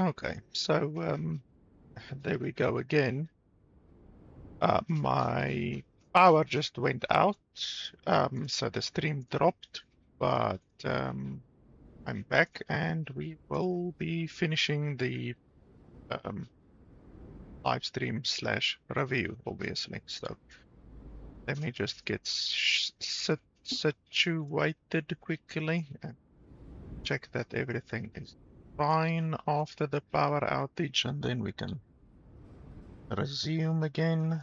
Okay, so there we go again. My power just went out, so the stream dropped, but I'm back and we will be finishing the live stream / review, obviously. So let me just get situated quickly and check that everything is fine after the power outage, and then we can resume again.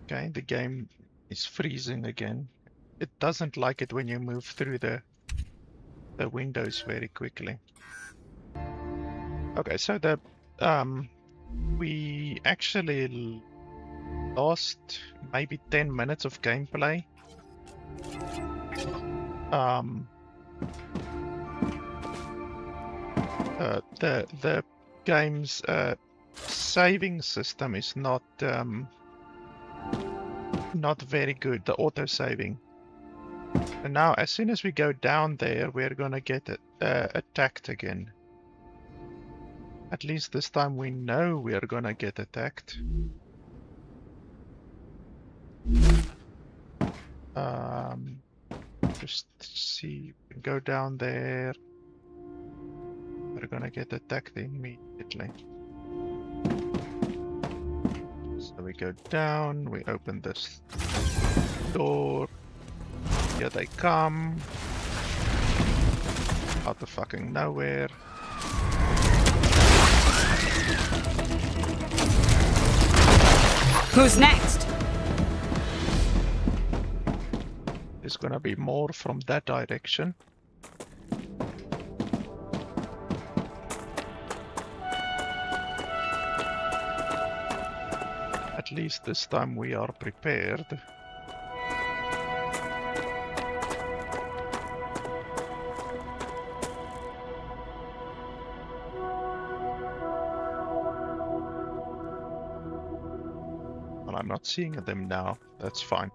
Okay, the game is freezing again. It doesn't like it when you move through the windows very quickly. Okay, so the we actually lost maybe 10 minutes of gameplay. The game's saving system is not very good, the auto saving. And now as soon as we go down there, we're gonna get attacked again. At least this time we know we are gonna get attacked. Just see, go down there. We're gonna get attacked immediately. So we go down, we open this door. Here they come. Out of fucking nowhere. Who's next? There's gonna be more from that direction. At least this time we are prepared. Well, I'm not seeing them now. That's fine.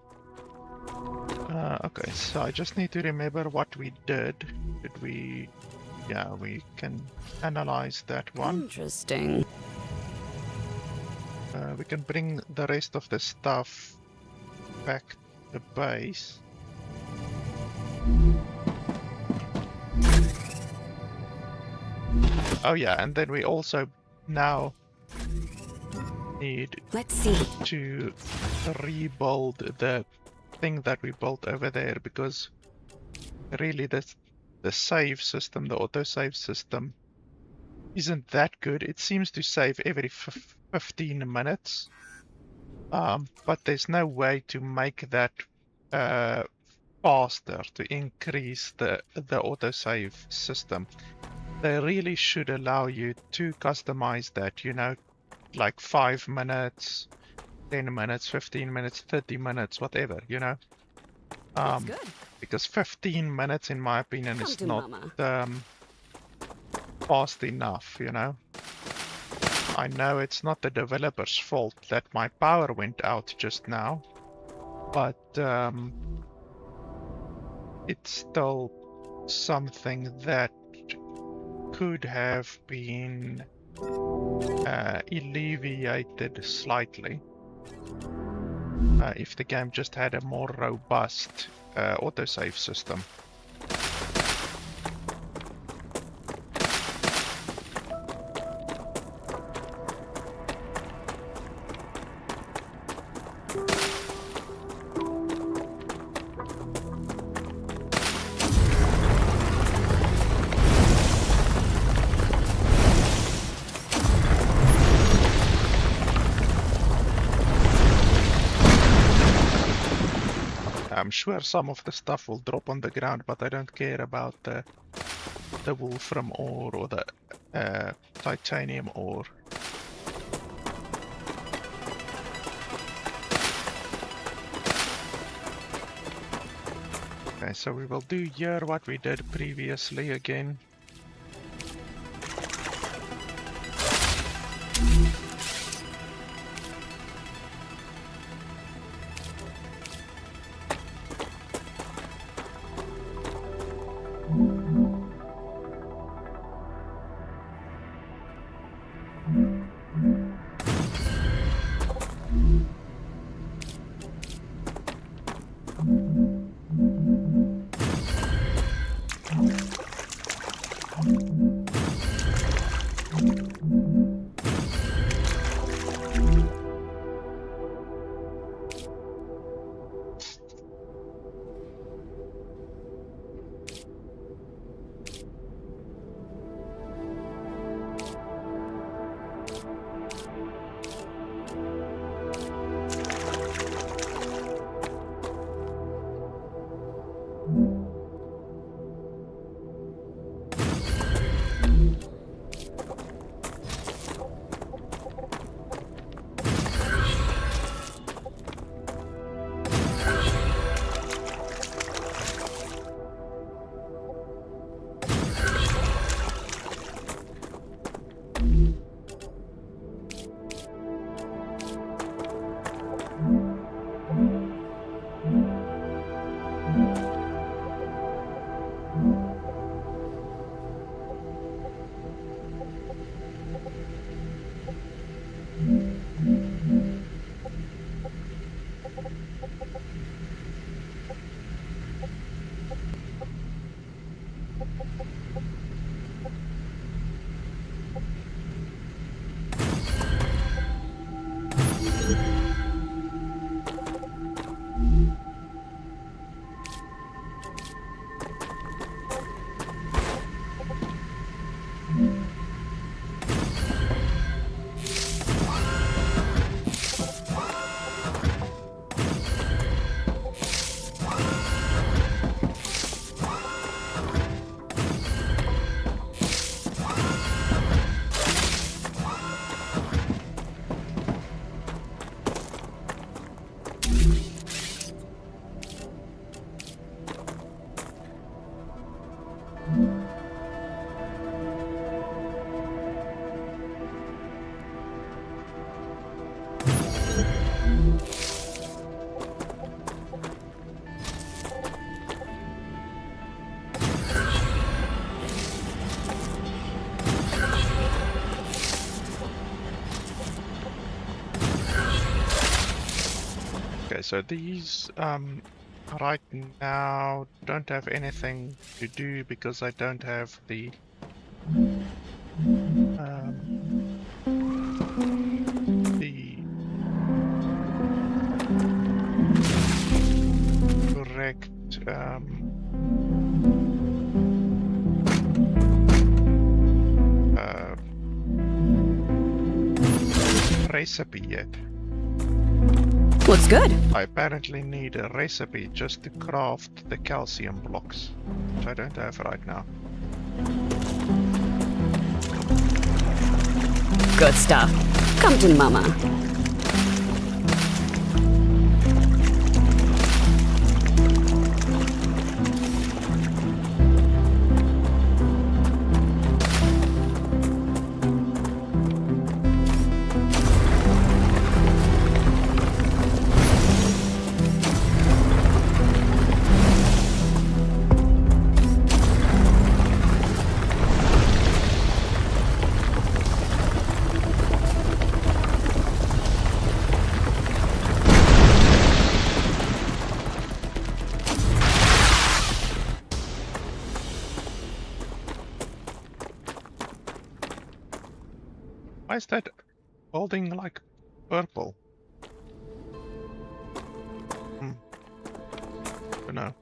Okay, so I just need to remember what we did. Did we... Yeah, we can analyze that one. Interesting. We can bring the rest of the stuff back to the base. Oh yeah, and then we also now need to rebuild the thing that we built over there, because really the save system, the autosave system, isn't that good. It seems to save every 15 minutes, but there's no way to make that faster, to increase the autosave system. They really should allow you to customize that, you know, like 5 minutes, 10 minutes, 15 minutes, 30 minutes, whatever, you know. That's good. Because 15 minutes, in my opinion, Come is to not Mama. fast enough, you know. I know it's not the developer's fault that my power went out just now, but it's still something that could have been alleviated slightly if the game just had a more robust autosave system. I'm sure some of the stuff will drop on the ground, but I don't care about the wolfram ore or the titanium ore. Okay, so we will do here what we did previously again. so these right now don't have anything to do because I don't have the correct recipe yet. Looks good. I apparently need a recipe just to craft the calcium blocks, which I don't have right now. Good stuff. Come to Mama. Why is that holding like purple? Don't know.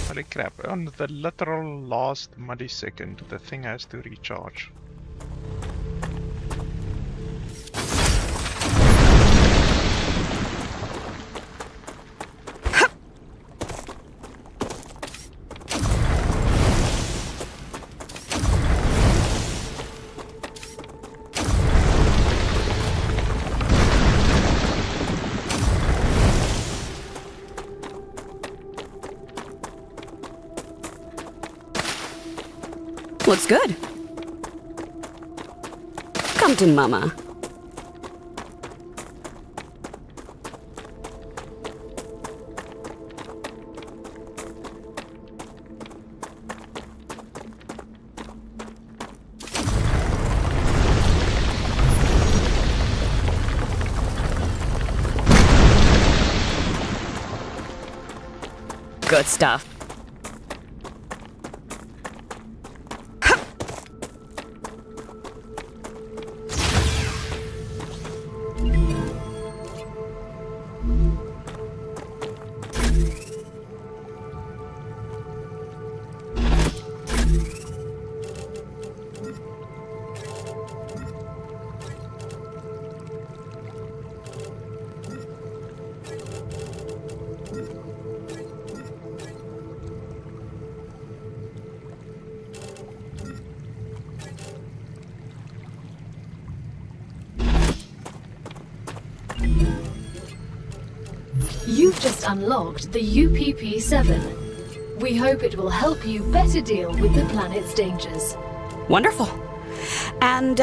Holy crap, on the literal last millisecond the thing has to recharge. Looks good. Come to Mama. Good stuff. You've just unlocked the UPP-7. We hope it will help you better deal with the planet's dangers. Wonderful. And,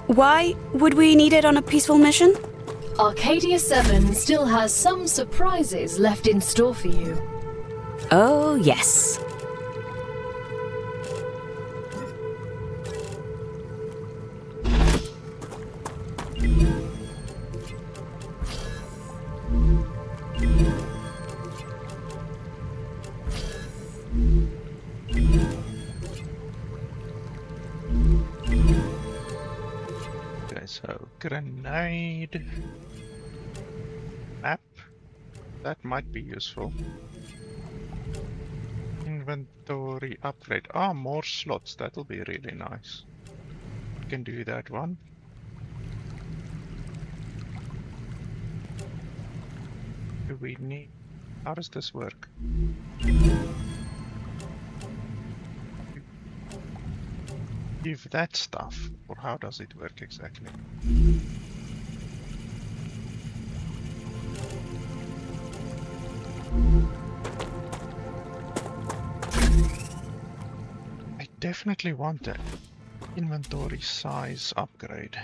why would we need it on a peaceful mission? Arcadia 7 still has some surprises left in store for you. Oh, yes. Okay, so grenade map, that might be useful. Inventory upgrade. Ah, more slots, that'll be really nice. We can do that one. Do we need... How does this work? give that stuff, or how does it work exactly? I definitely want that inventory size upgrade.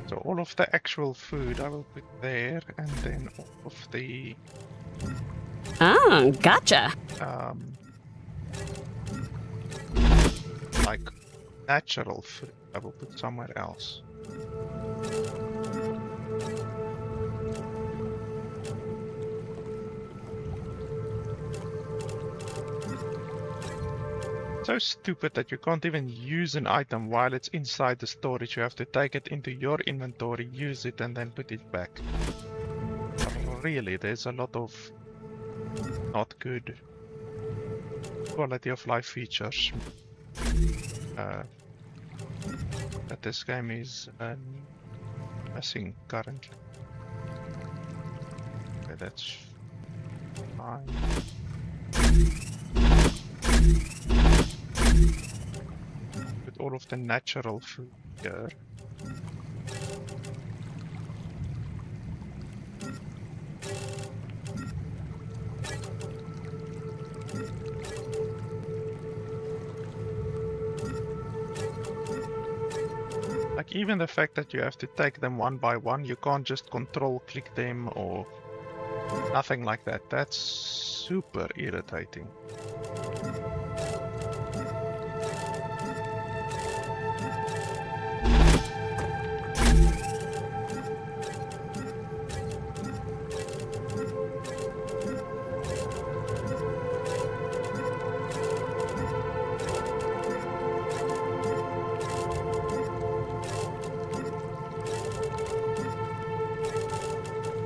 So all of the actual food I will put there, and then all of the Gotcha. Like natural food I will put somewhere else. So stupid that you can't even use an item while it's inside the storage. You have to take it into your inventory, use it, and then put it back. Really, there's a lot of not good quality of life features that this game is missing currently. Okay, that's fine. With all of the natural food here. Like even the fact that you have to take them one by one, you can't just control click them or nothing like that. That's super irritating.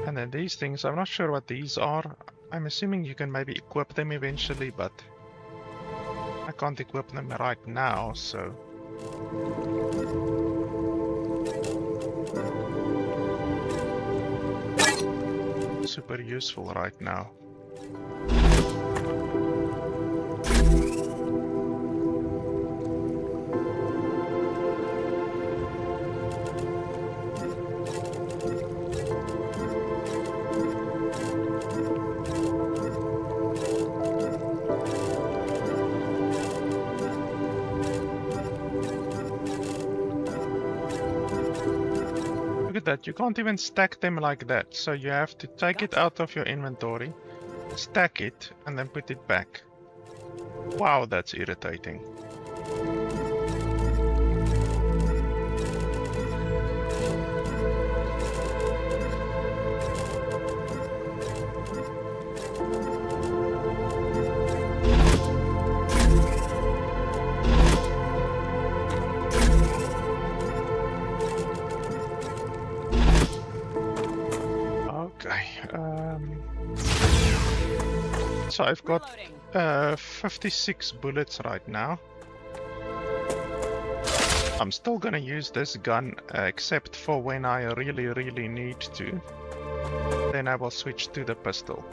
And then these things, I'm not sure what these are. I'm assuming you can maybe equip them eventually, but I can't equip them right now, so... super useful right now. That you can't even stack them like that, so you have to take it out of your inventory, stack it, and then put it back. Wow, that's irritating. So I've got 56 bullets right now. I'm still gonna use this gun except for when I really need to. Then I will switch to the pistol.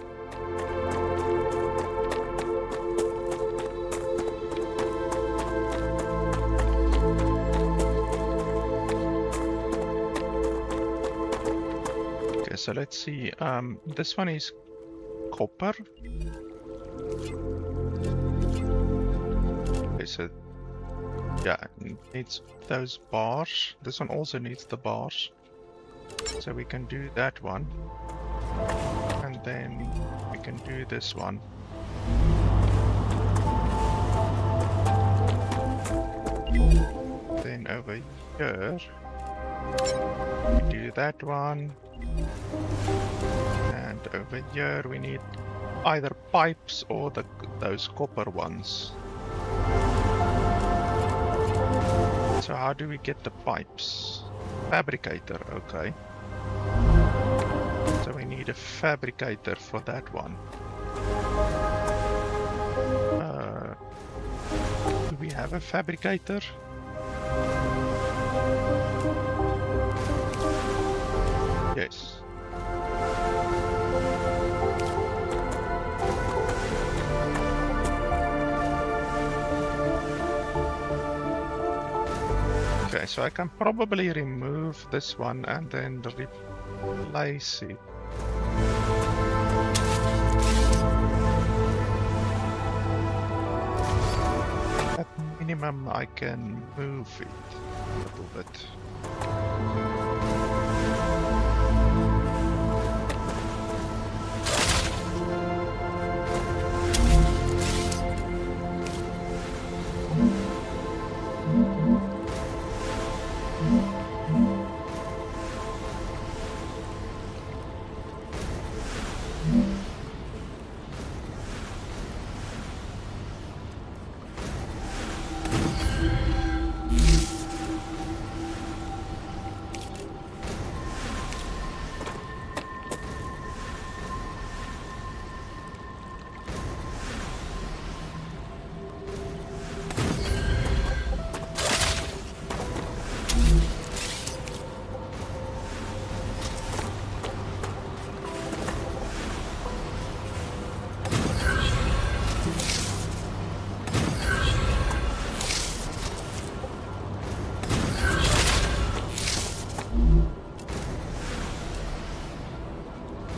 Okay, so let's see. This one is copper. Okay, so yeah, it needs those bars. This one also needs the bars. So we can do that one. And then we can do this one. Then over here, we do that one. And over here we need either pipes or those copper ones. So how do we get the pipes? Fabricator, okay. So we need a fabricator for that one. Do we have a fabricator? Yes. Okay, so I can probably remove this one and then replace it. At minimum, I can move it a little bit.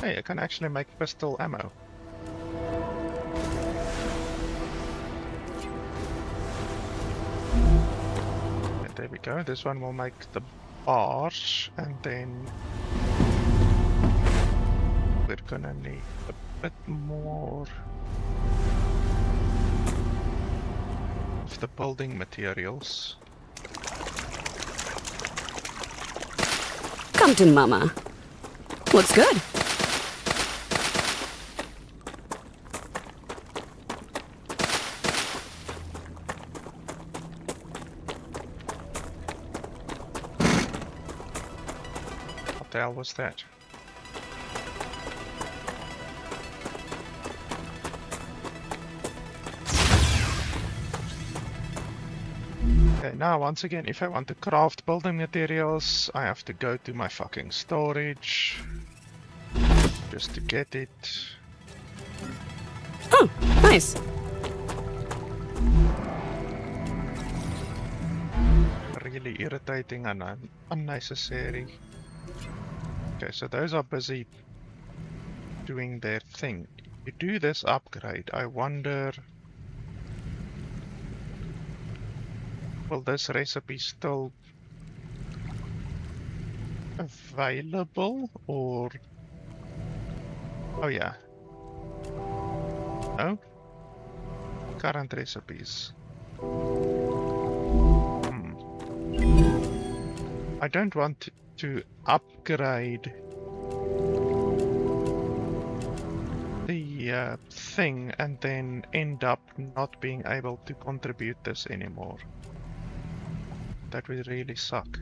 Hey, I can actually make pistol ammo. And there we go. This one will make the bars, and then we're gonna need a bit more of the building materials. Come to Mama. Looks good. What the hell was that? Okay, now once again, if I want to craft building materials, I have to go to my fucking storage just to get it. Oh, nice. Really irritating and unnecessary. Okay, so those are busy doing their thing. If you do this upgrade, I wonder, will this recipe still available, or... Oh yeah. No? Current recipes. I don't want to upgrade the thing and then end up not being able to contribute this anymore. That would really suck.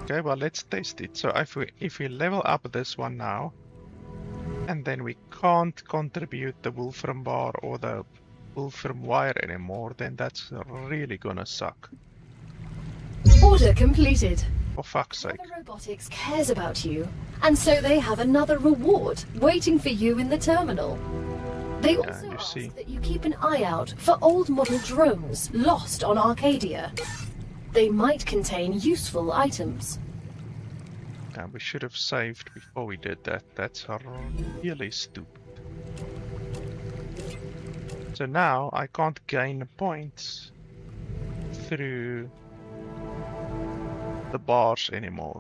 Okay, well, let's test it. So if we level up this one now, and then we can't contribute the Wolfram bar or the Wolfram wire anymore, then that's really gonna suck. Order completed. For fuck's sake. Weather Robotics cares about you, and so they have another reward waiting for you in the terminal. They also ask that you keep an eye out for old model drones lost on Arcadia. They might contain useful items. Yeah, we should have saved before we did that. That's really stupid. So now I can't gain points through the bars anymore.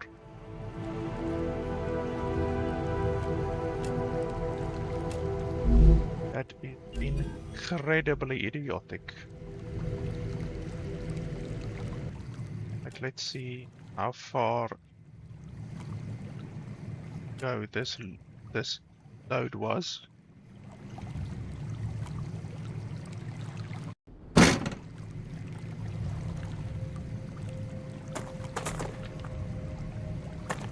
That is incredibly idiotic. Like, let's see how far go this load was.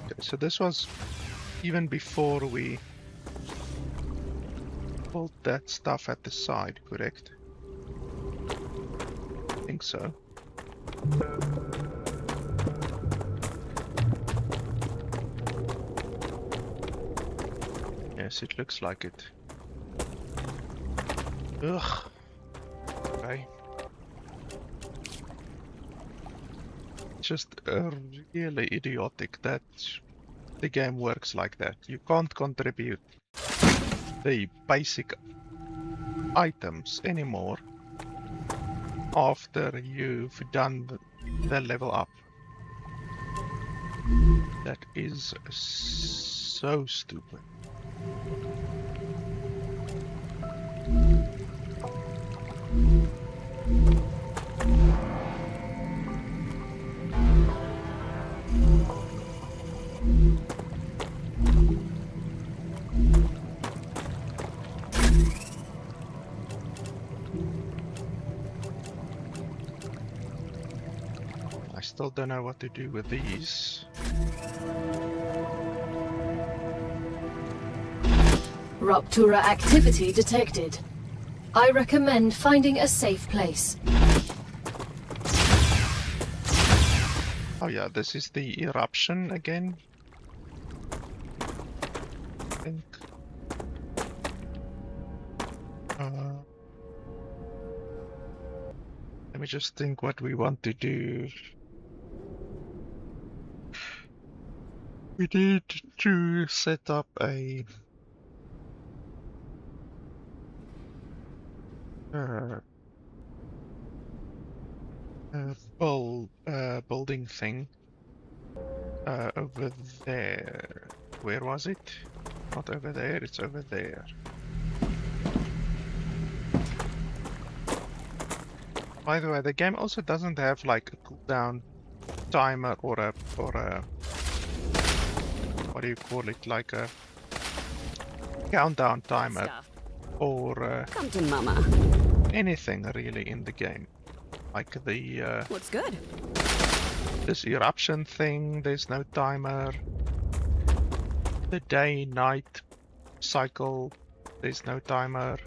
Okay, so this was even before we pulled that stuff at the side, correct? I think so. Yes, it looks like it. Ugh. Okay. Just really idiotic that the game works like that. You can't contribute the basic items anymore after you've done the level up. That is so stupid. I still don't know what to do with these. Ruptura activity detected. I recommend finding a safe place. Oh yeah, this is the eruption again. I think. Let me just think what we want to do. We need to set up a building thing over there. Where was it? Not over there, it's over there. By the way, the game also doesn't have like a cooldown timer or a what do you call it, like a countdown timer or come to mama. Anything really in the game. Like the What's good? This eruption thing, there's no timer. The day-night cycle, there's no timer.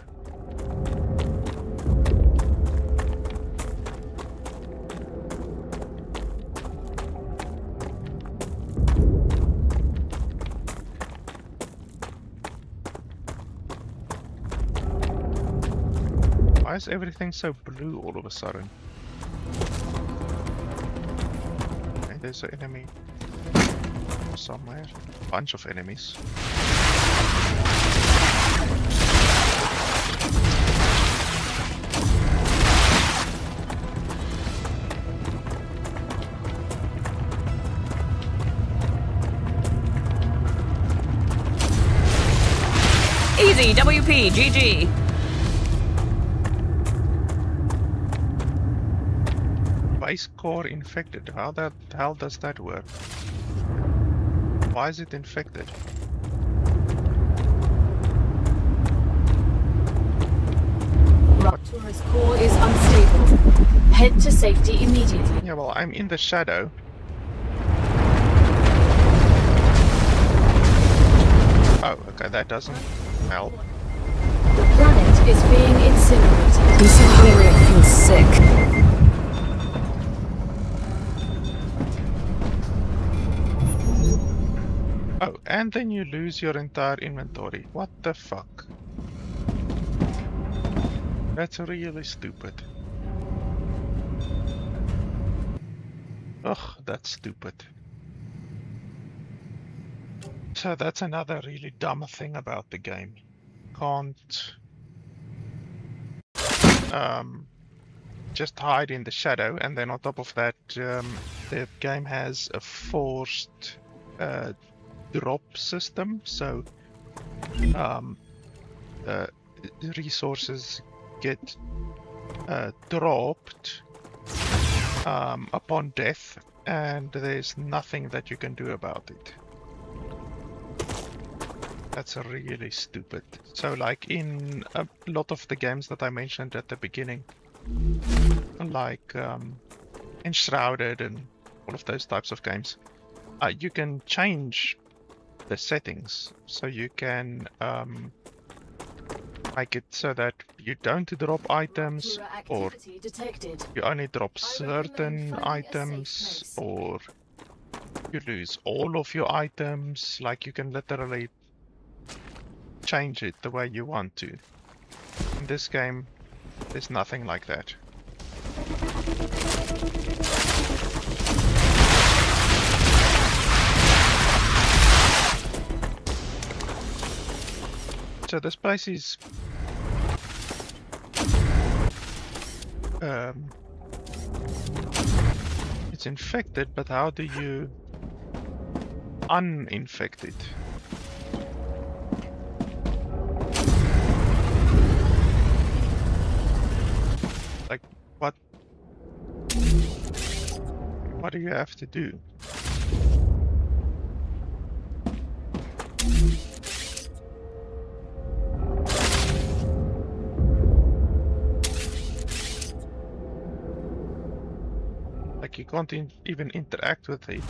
Why is everything so blue all of a sudden? Okay, there's an enemy somewhere. Bunch of enemies. Easy, WP, GG. Base core infected. How the hell does that work? Why is it infected? Ruptura's core is unstable. Head to safety immediately. Yeah, well, I'm in the shadow. Oh, okay, that doesn't help. The planet is being incinerated. This area feels sick. Oh, and then you lose your entire inventory. What the fuck? That's really stupid. Ugh, that's stupid. So that's another really dumb thing about the game. Can't just hide in the shadow, and then on top of that, the game has a forced drop system, so resources get dropped upon death, and there's nothing that you can do about it. That's really stupid. So like in a lot of the games that I mentioned at the beginning, like Enshrouded and all of those types of games, you can change the settings, so you can make it so that you don't drop items, or you only drop certain items, or you lose all of your items. Like, you can literally change it the way you want to. In this game, there's nothing like that. So this place is it's infected, but how do you uninfect it? Like, what do you have to do? Like, you can't even interact with it.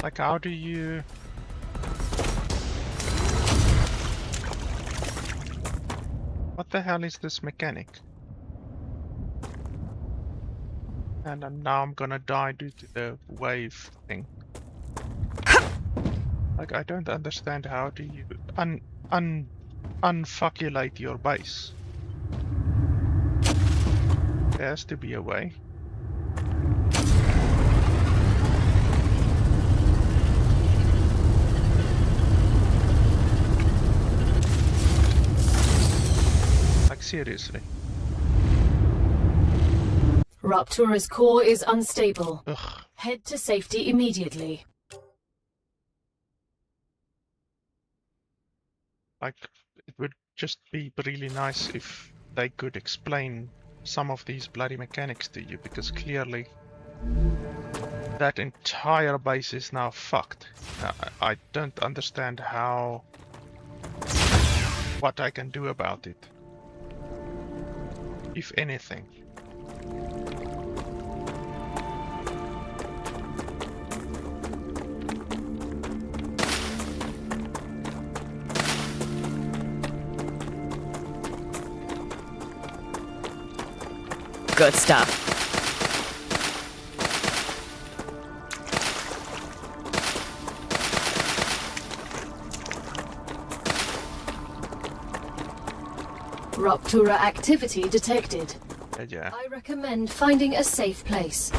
Like, how do you... What the hell is this mechanic? And now I'm gonna die due to the wave thing. Like, I don't understand, how do you unfuckulate your base? There has to be a way. Like, seriously. Raptura's core is unstable. Ugh. Head to safety immediately. Like, it would just be really nice if they could explain some of these bloody mechanics to you, because clearly that entire base is now fucked. I don't understand what I can do about it, if anything. Good stuff. Raptura activity detected. Yeah. I recommend finding a safe place.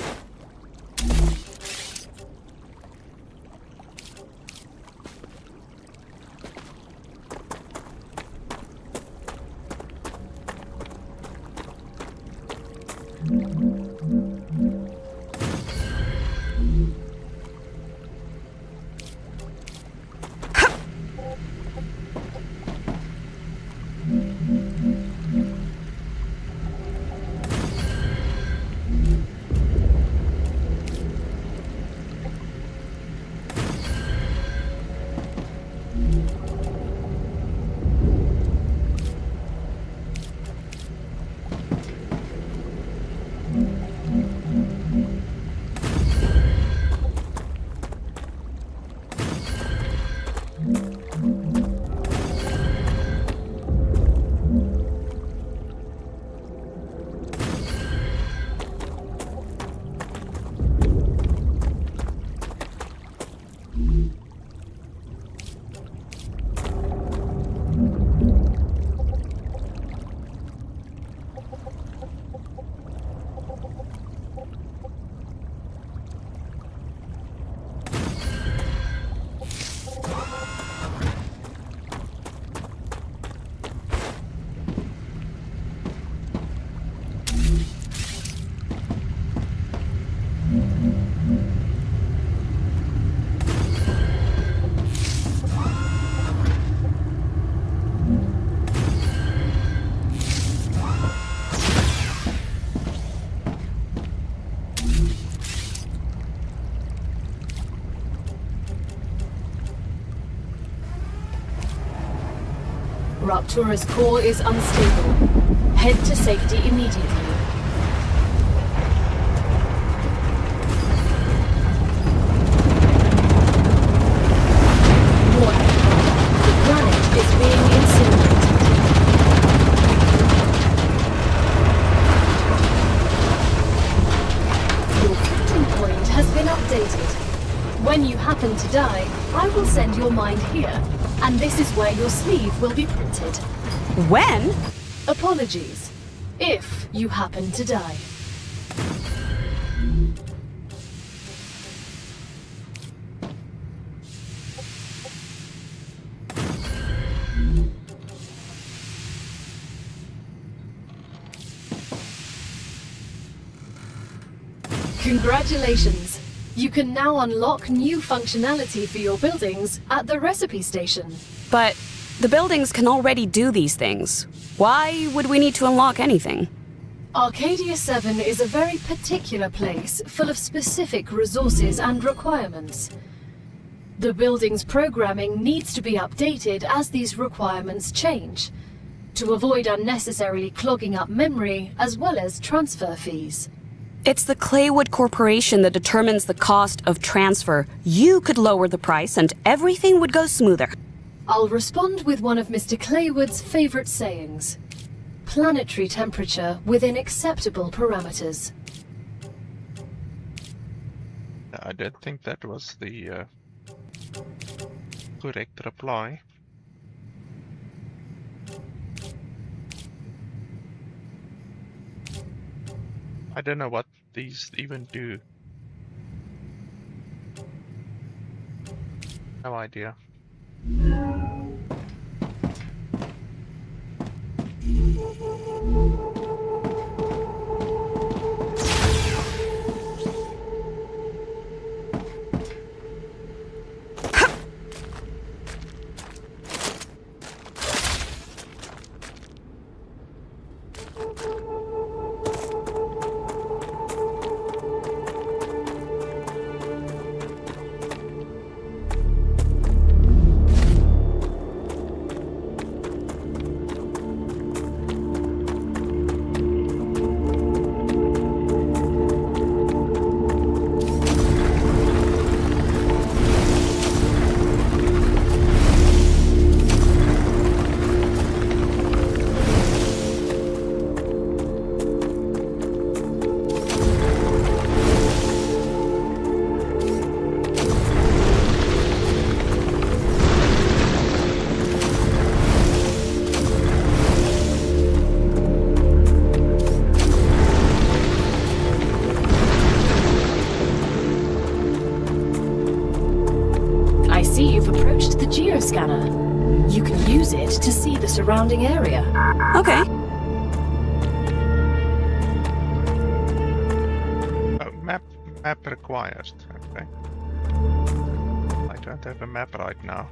Raptura's core is unstable. Head to safety immediately. Warning. The granite is being incinerated. Your printing point has been updated. When you happen to die, I will send your mind here, and this is where your sleeve will be printed. When? Apologies, if you happen to die. Congratulations! You can now unlock new functionality for your buildings at the recipe station. But the buildings can already do these things. Why would we need to unlock anything? Arcadia 7 is a very particular place, full of specific resources and requirements. The building's programming needs to be updated as these requirements change, to avoid unnecessarily clogging up memory as well as transfer fees. It's the Claywood Corporation that determines the cost of transfer. You could lower the price and everything would go smoother. I'll respond with one of Mr. Claywood's favorite sayings. Planetary temperature within acceptable parameters. I don't think that was the correct reply. I don't know what these even do. No idea. Scanner. You can use it to see the surrounding area. Okay. Oh, map required. Okay. I don't have a map right now.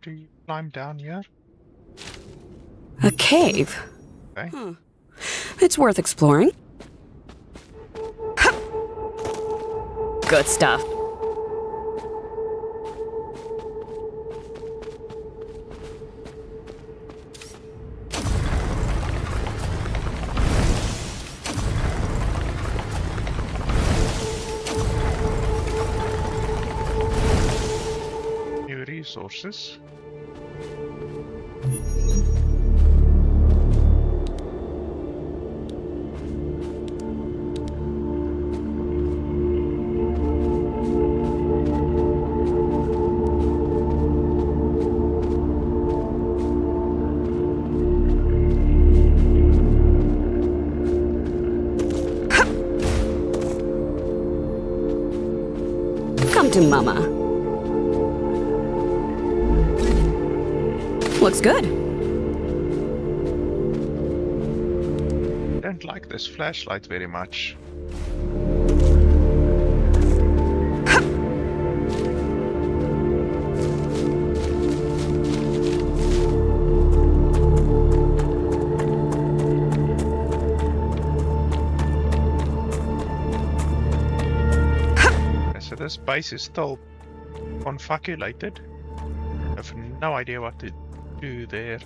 do you climb down here? A cave? Okay. It's worth exploring. Good stuff. New resources. Come to Mama. Looks good. I don't like this flashlight very much. So this base is still confaculated. I have no idea what to do there.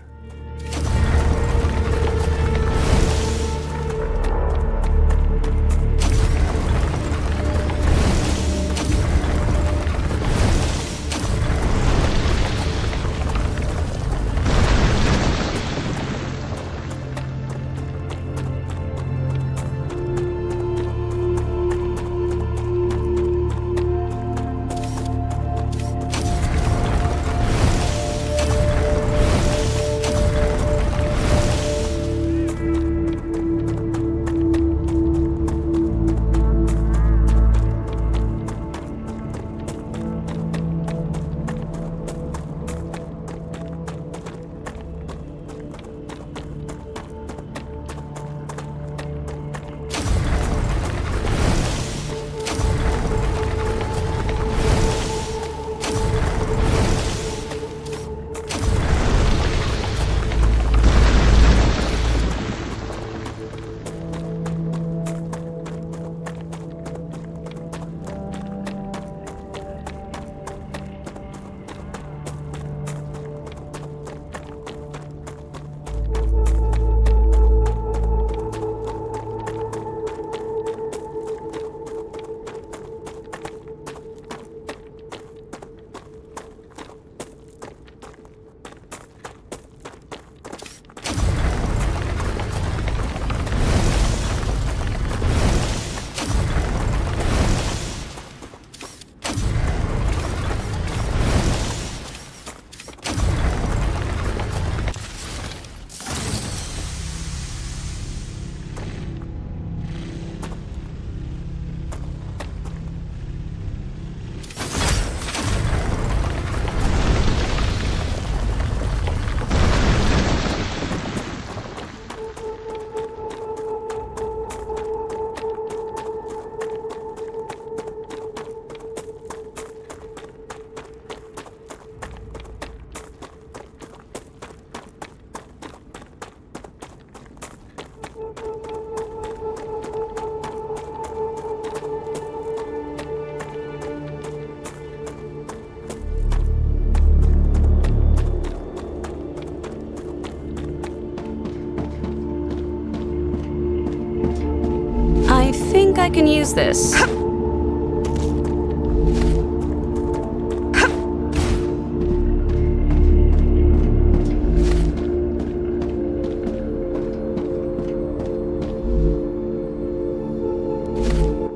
I think I can use this.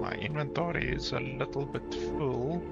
My inventory is a little bit full.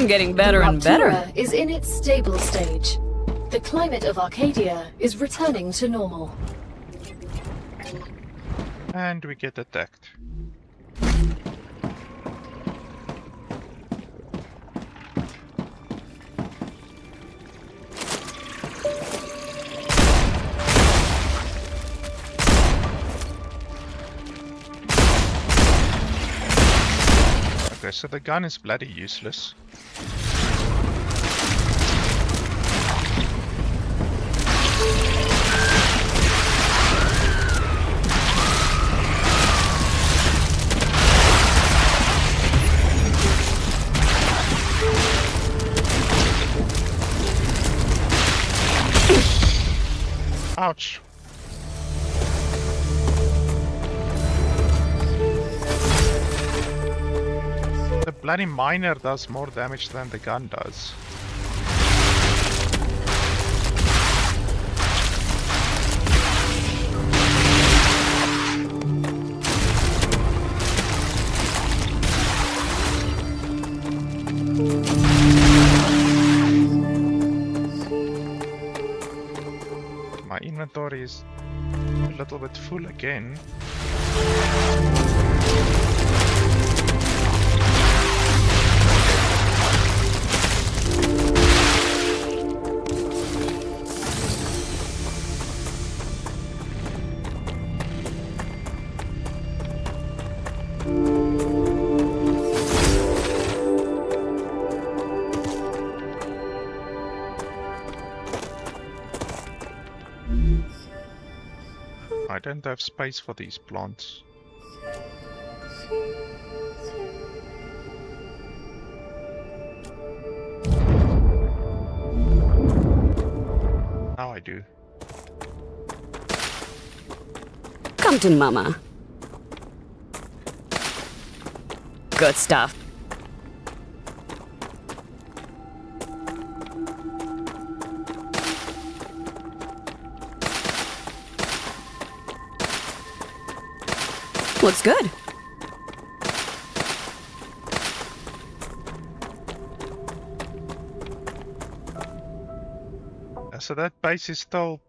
I'm getting better and better. Raptura is in its stable stage. The climate of Arcadia is returning to normal. And we get attacked. Okay, so the gun is bloody useless. Ouch. The bloody miner does more damage than the gun does. My inventory is a little bit full again. I don't have space for these plants. Now I do. Come to Mama. Good stuff. Looks good. So that base is still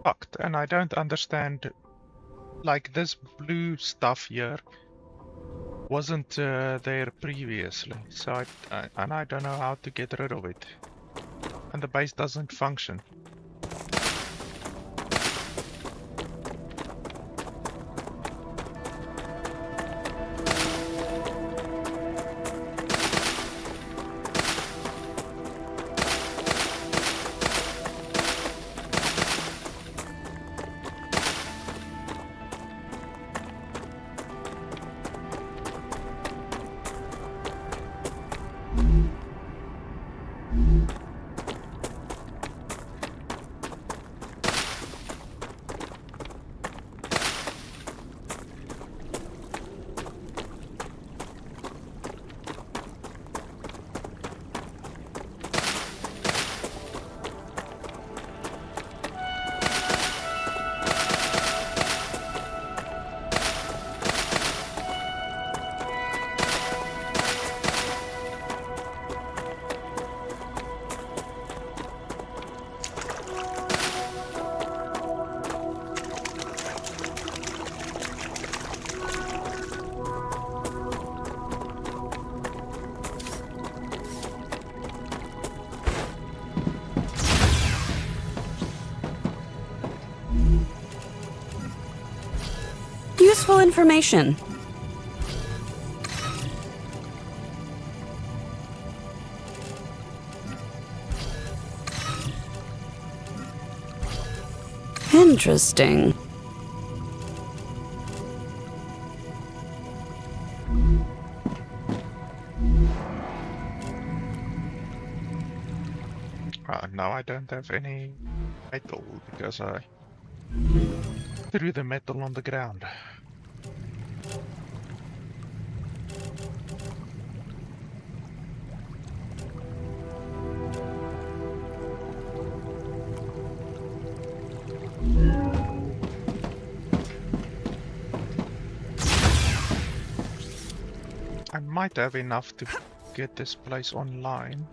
fucked, and I don't understand. Like, this blue stuff here wasn't there previously, so I don't know how to get rid of it. And the base doesn't function. Useful information. Interesting. Now I don't have any metal because I threw the metal on the ground. I might have enough to get this place online.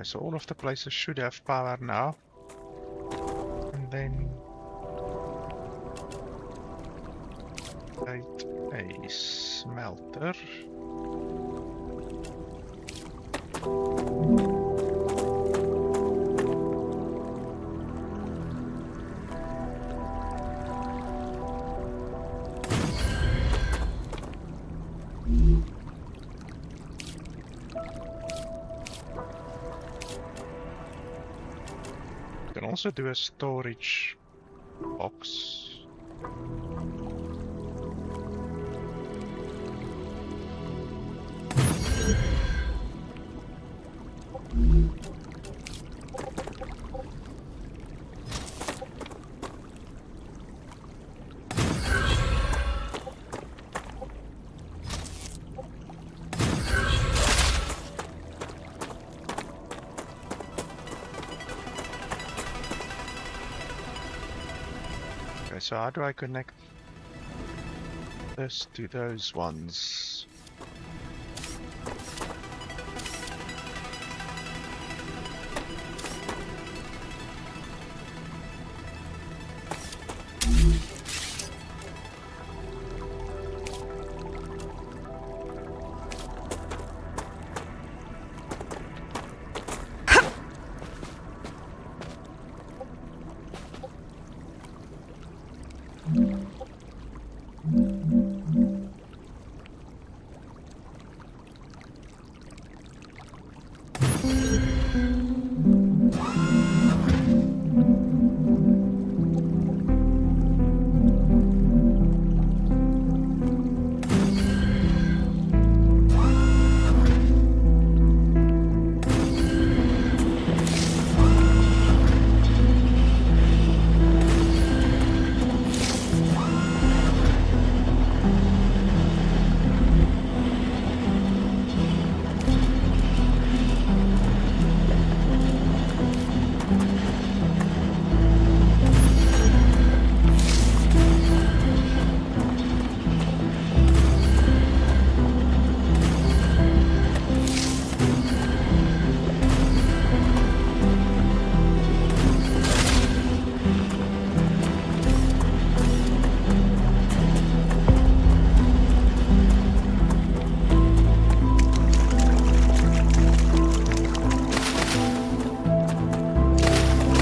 So all of the places should have power now. And then create a smelter. Also do a storage box. So how do I connect this to those ones?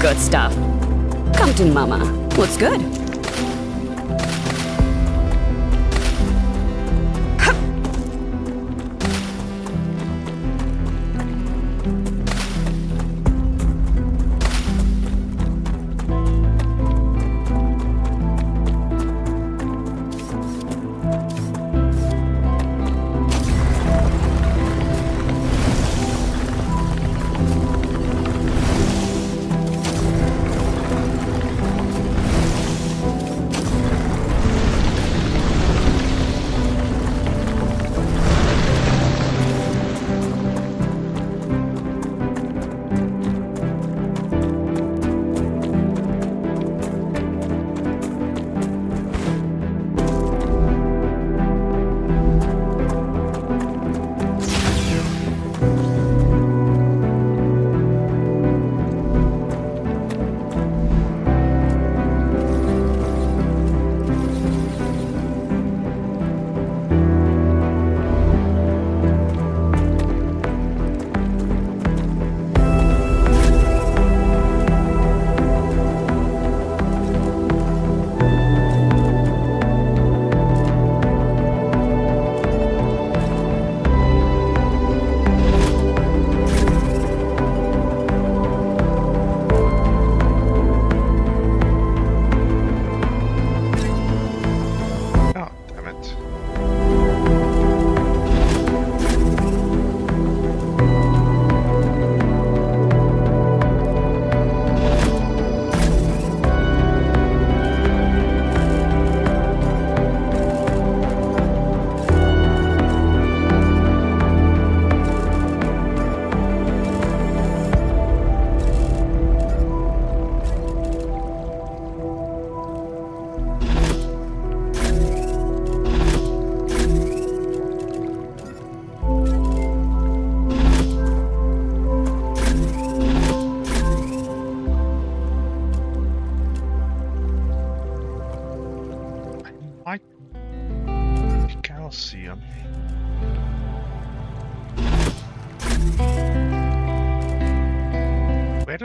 Good stuff. Come to Mama. What's good?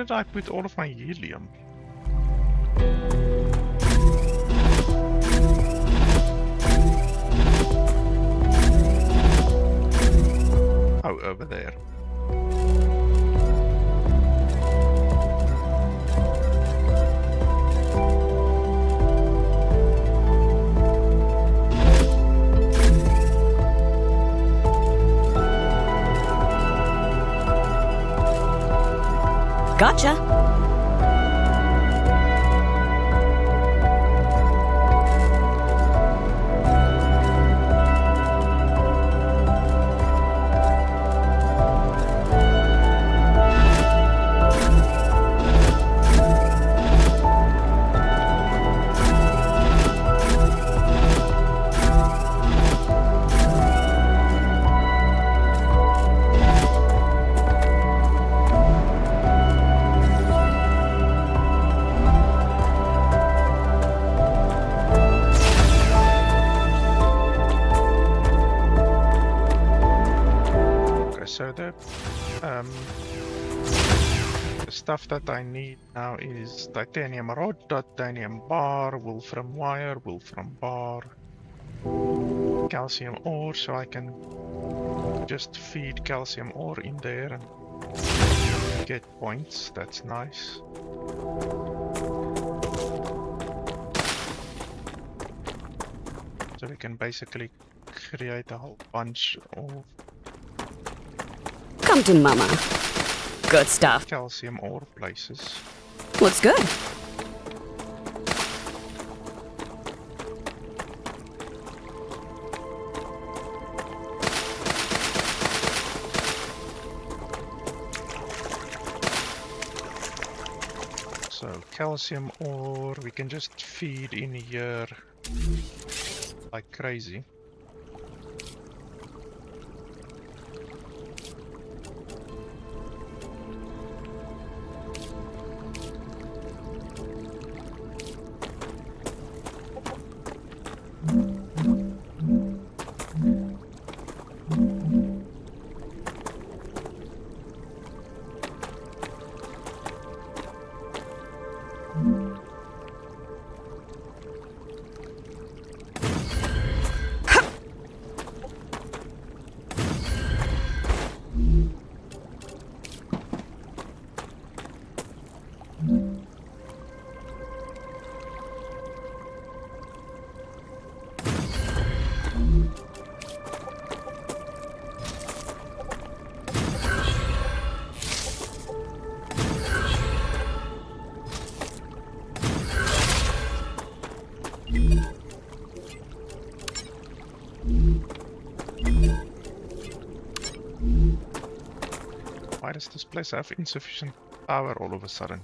did I put all of my helium? Oh, over there. Gotcha. So the stuff that I need now is titanium rod, titanium bar, wolfram wire, wolfram bar, calcium ore, so I can just feed calcium ore in there and get points. That's nice. So we can basically create a whole bunch of Come to mama. Good stuff. calcium ore places. Looks good. So calcium ore, we can just feed in here like crazy. Why does this place have insufficient power all of a sudden?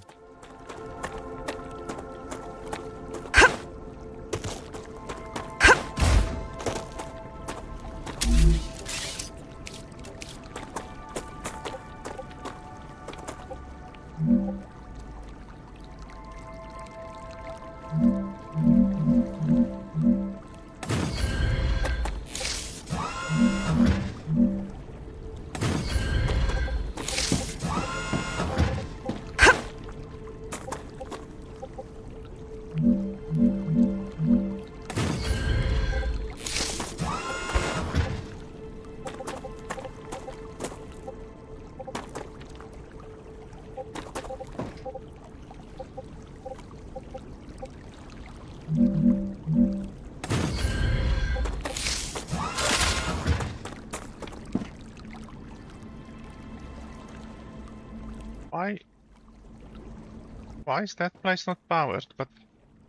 Why is that place not powered, but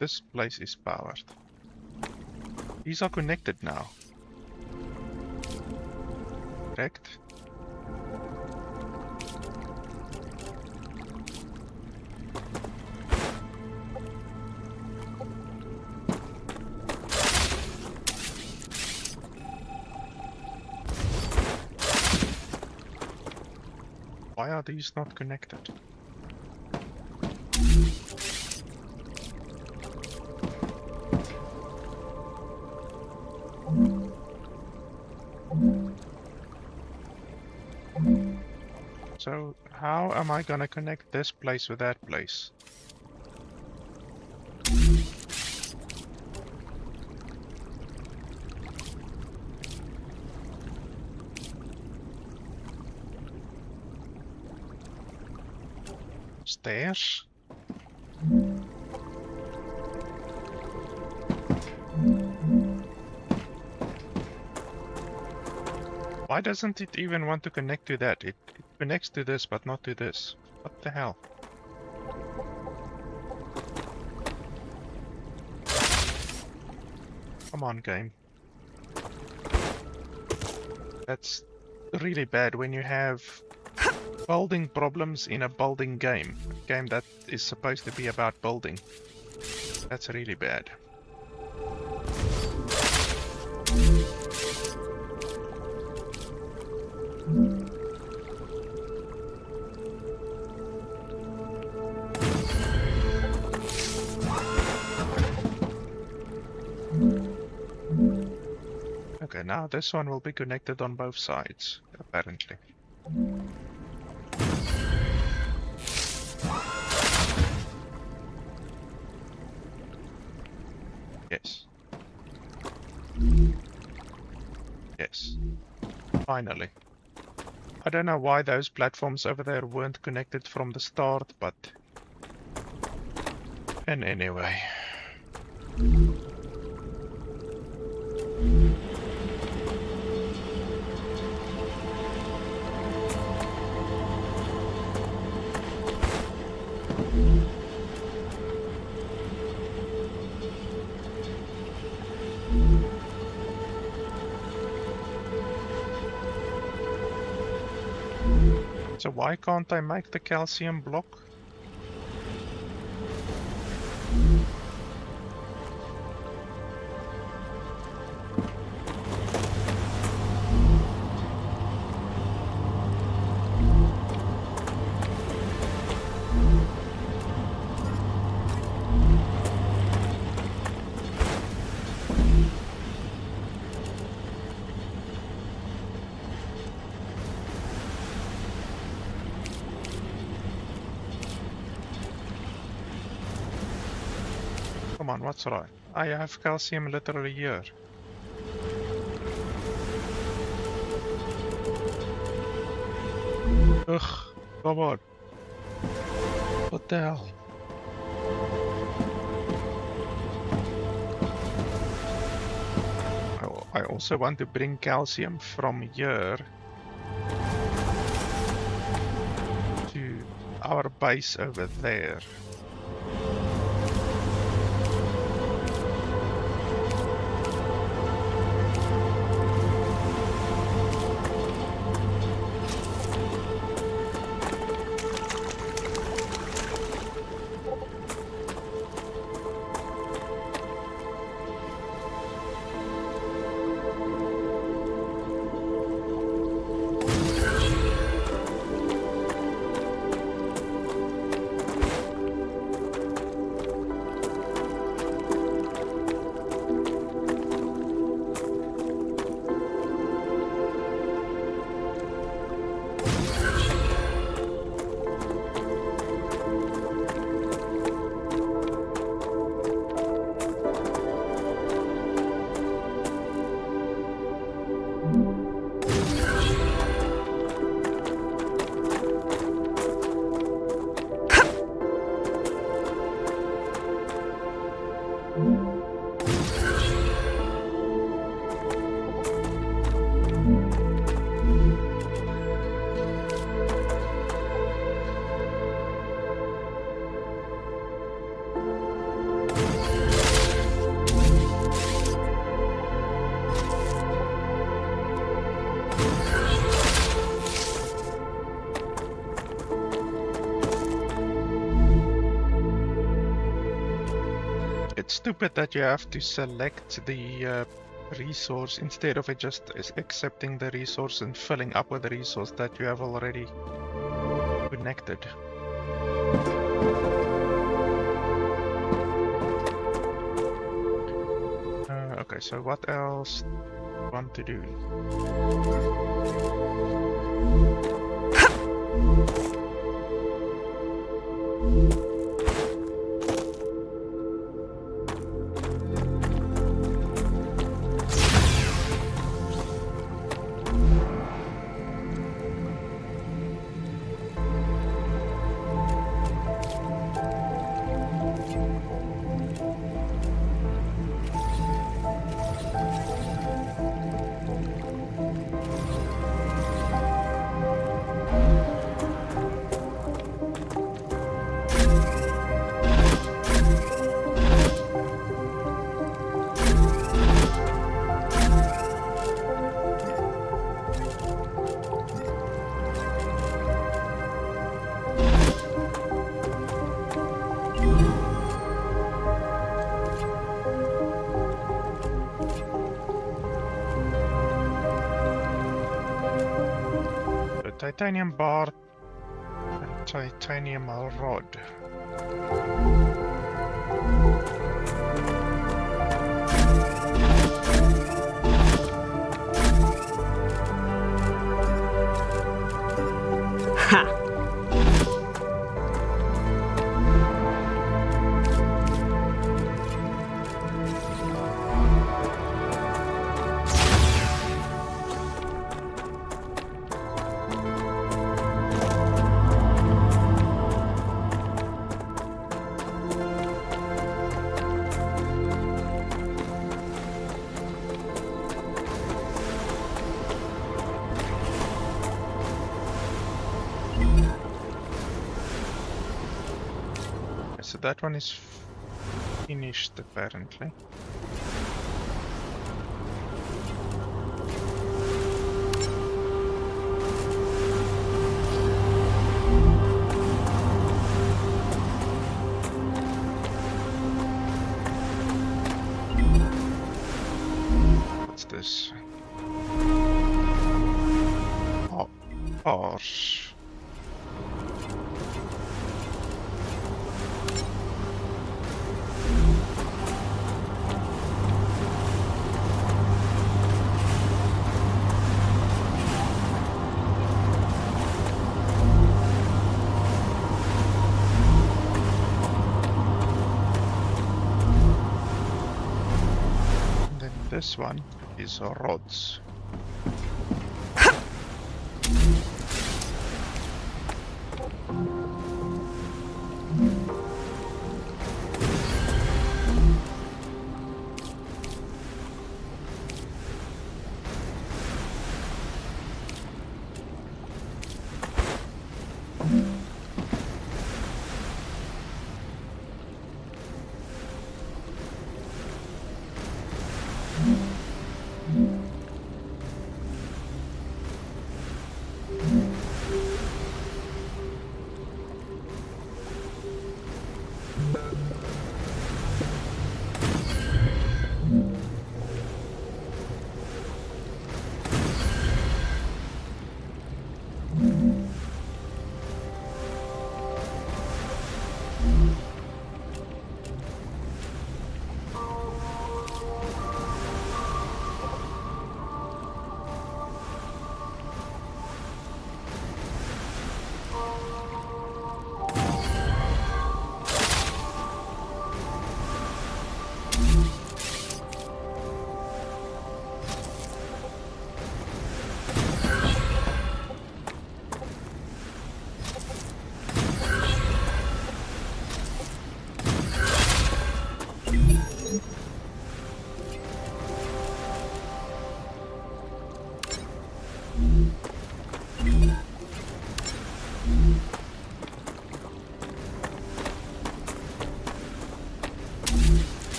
this place is powered? These are connected now. Correct? Why are these not connected? So How am I gonna connect this place with that place? Stairs? Why doesn't it even want to connect to that? It connects to this, but not to this. What the hell? Come on, game. That's really bad when you have building problems in a building game. A game that is supposed to be about building. That's really bad. Okay, now this one will be connected on both sides, apparently. Yes. Yes. Finally. I don't know why those platforms over there weren't connected from the start, but... And anyway. So why can't I make the calcium block? Come on, what's right? I have calcium literally here. Ugh, come on. What the hell? I also want to bring calcium from here to our base over there. It's stupid that you have to select the resource instead of it just accepting the resource and filling up with the resource that you have already connected. Okay, so what else do you want to do? A titanium bar and titanium rod. Ha! So that one is finished apparently. What's this? Oh, horse. This one is rods.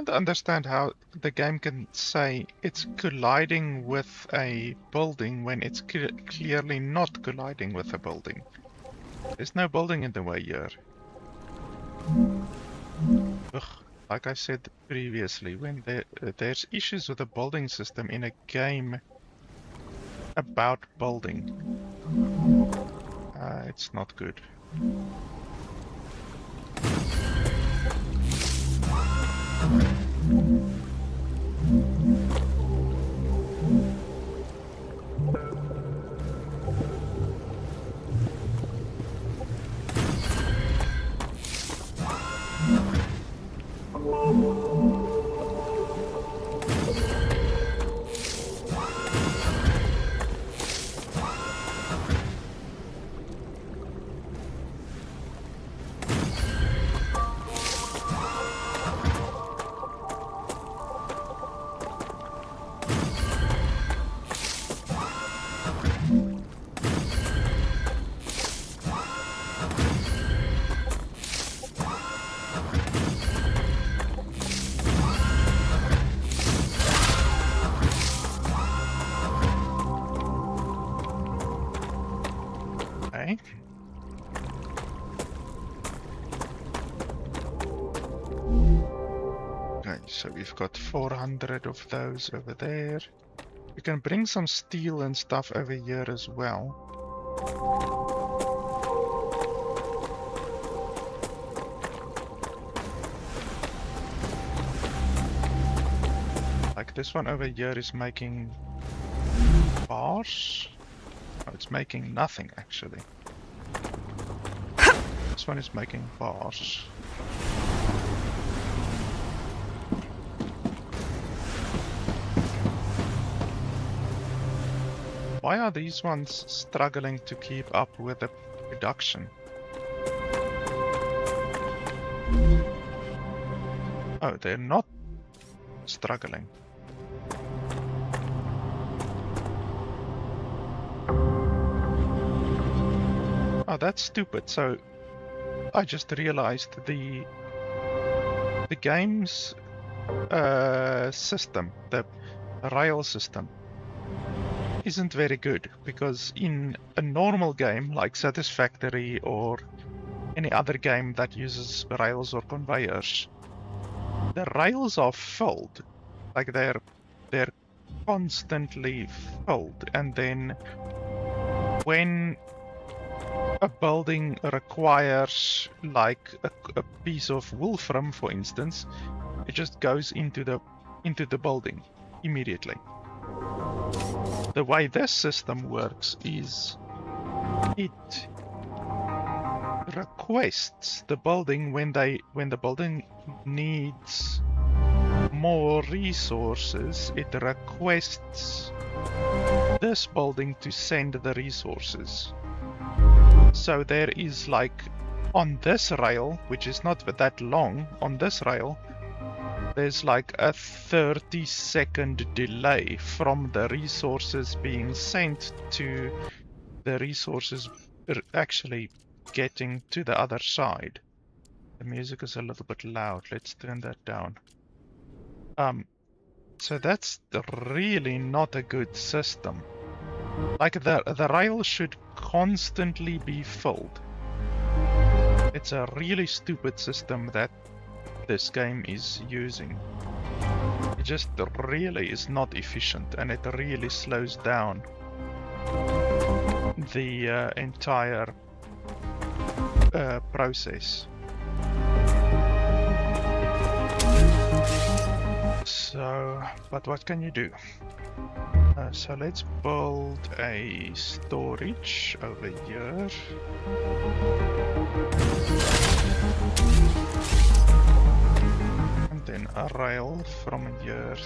don't understand how the game can say it's colliding with a building when it's clearly not colliding with a building. There's no building in the way here. Ugh, like I said previously, when there's issues with the building system in a game about building, it's not good. Okay, so we've got 400 of those over there. We can bring some steel and stuff over here as well. Like this one over here is making bars. Oh, it's making nothing actually. This one is making bars. Why are these ones struggling to keep up with the production? Oh, they're not struggling. Oh, that's stupid. So I just realized the game's system, the rail system, isn't very good, because in a normal game like Satisfactory or any other game that uses rails or conveyors, the rails are filled, like they're constantly filled, and then when a building requires like a piece of wolfram, for instance, it just goes into the building immediately. The way this system works is it requests the building when the building needs more resources, it requests this building to send the resources. So there is like on this rail, which is not that long, on this rail there's like a 30-second delay from the resources being sent to the resources actually getting to the other side. The music is a little bit loud. Let's turn that down. So that's really not a good system. Like the rail should constantly be filled. It's a really stupid system that this game is using. It just really is not efficient, and it really slows down the entire process. So, but what can you do? So let's build a storage over here. And then a rail from here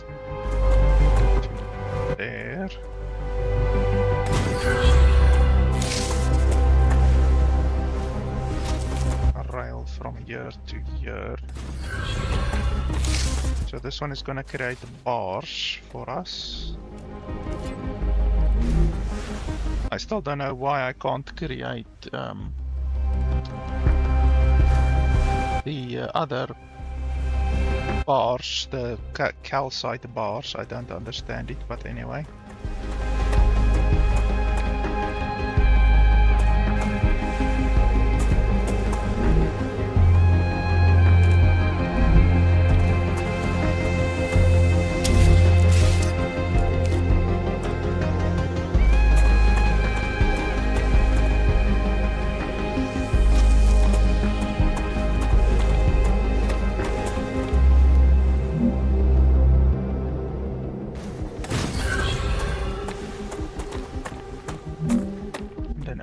to there. A rail from here to here. So this one is going to create bars for us. I still don't know why I can't create the other bars, the calcite bars. I don't understand it, but anyway.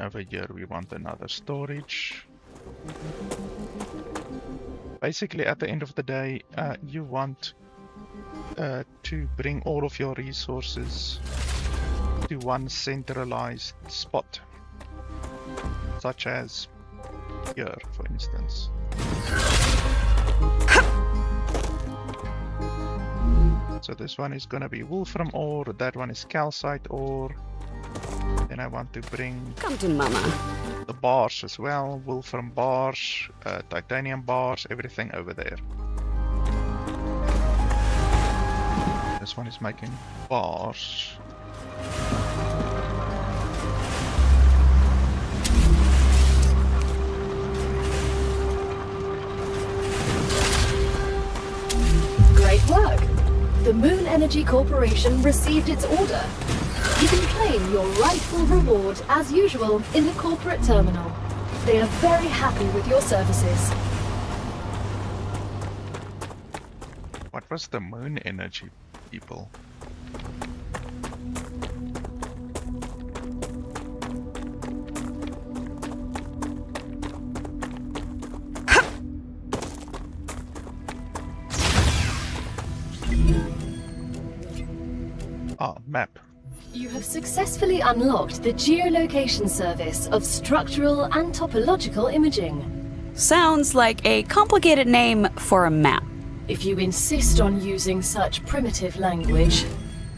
Over here we want another storage. Basically at the end of the day you want to bring all of your resources to one centralized spot, such as here for instance. So this one is gonna be wolfram ore, that one is calcite ore. Then I want to bring Come to mama. The bars as well, wolfram bars, titanium bars, everything over there. This one is making bars. Great work! The Moon Energy Corporation received its order. You can claim your rightful reward as usual in the corporate terminal. They are very happy with your services. What was the Moon Energy people? Map. You have successfully unlocked the geolocation service of structural and topological imaging. Sounds like a complicated name for a map. If you insist on using such primitive language,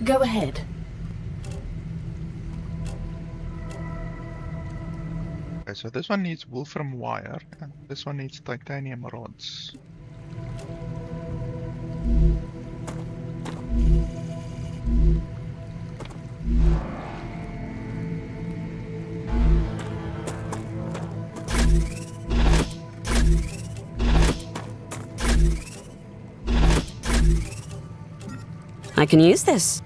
go ahead. Okay, so this one needs wolfram wire, and this one needs titanium rods. I can use this.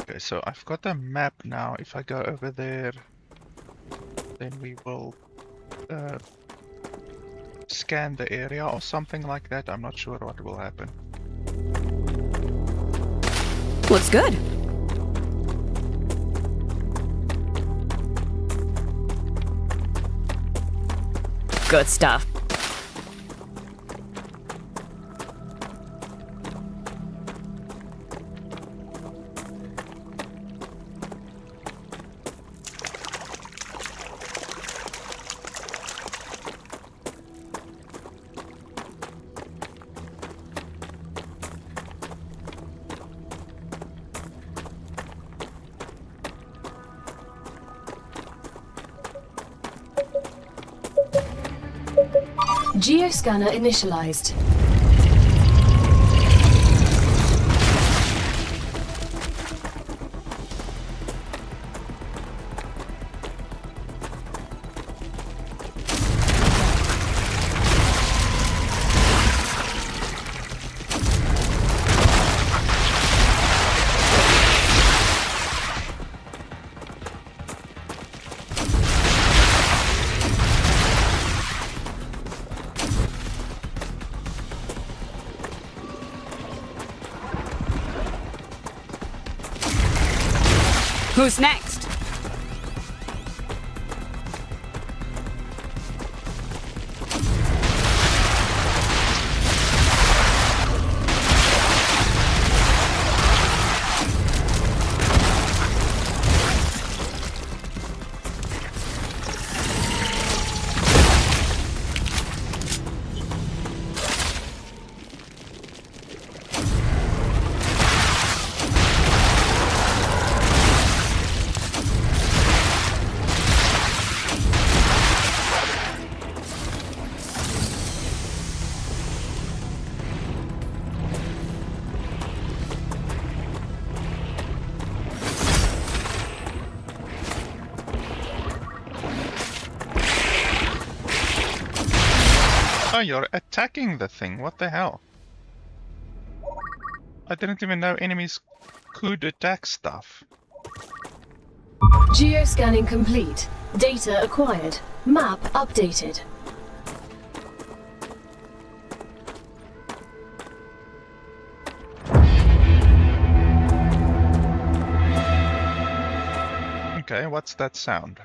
Okay, so I've got a map now. If I go over there, then we will scan the area or something like that. I'm not sure what will happen. Looks good. Good stuff. Geoscanner initialized. Who's next? Oh, you're attacking the thing. What the hell? I didn't even know enemies could attack stuff. Geoscanning complete. Data acquired. Map updated. Okay, what's that sound?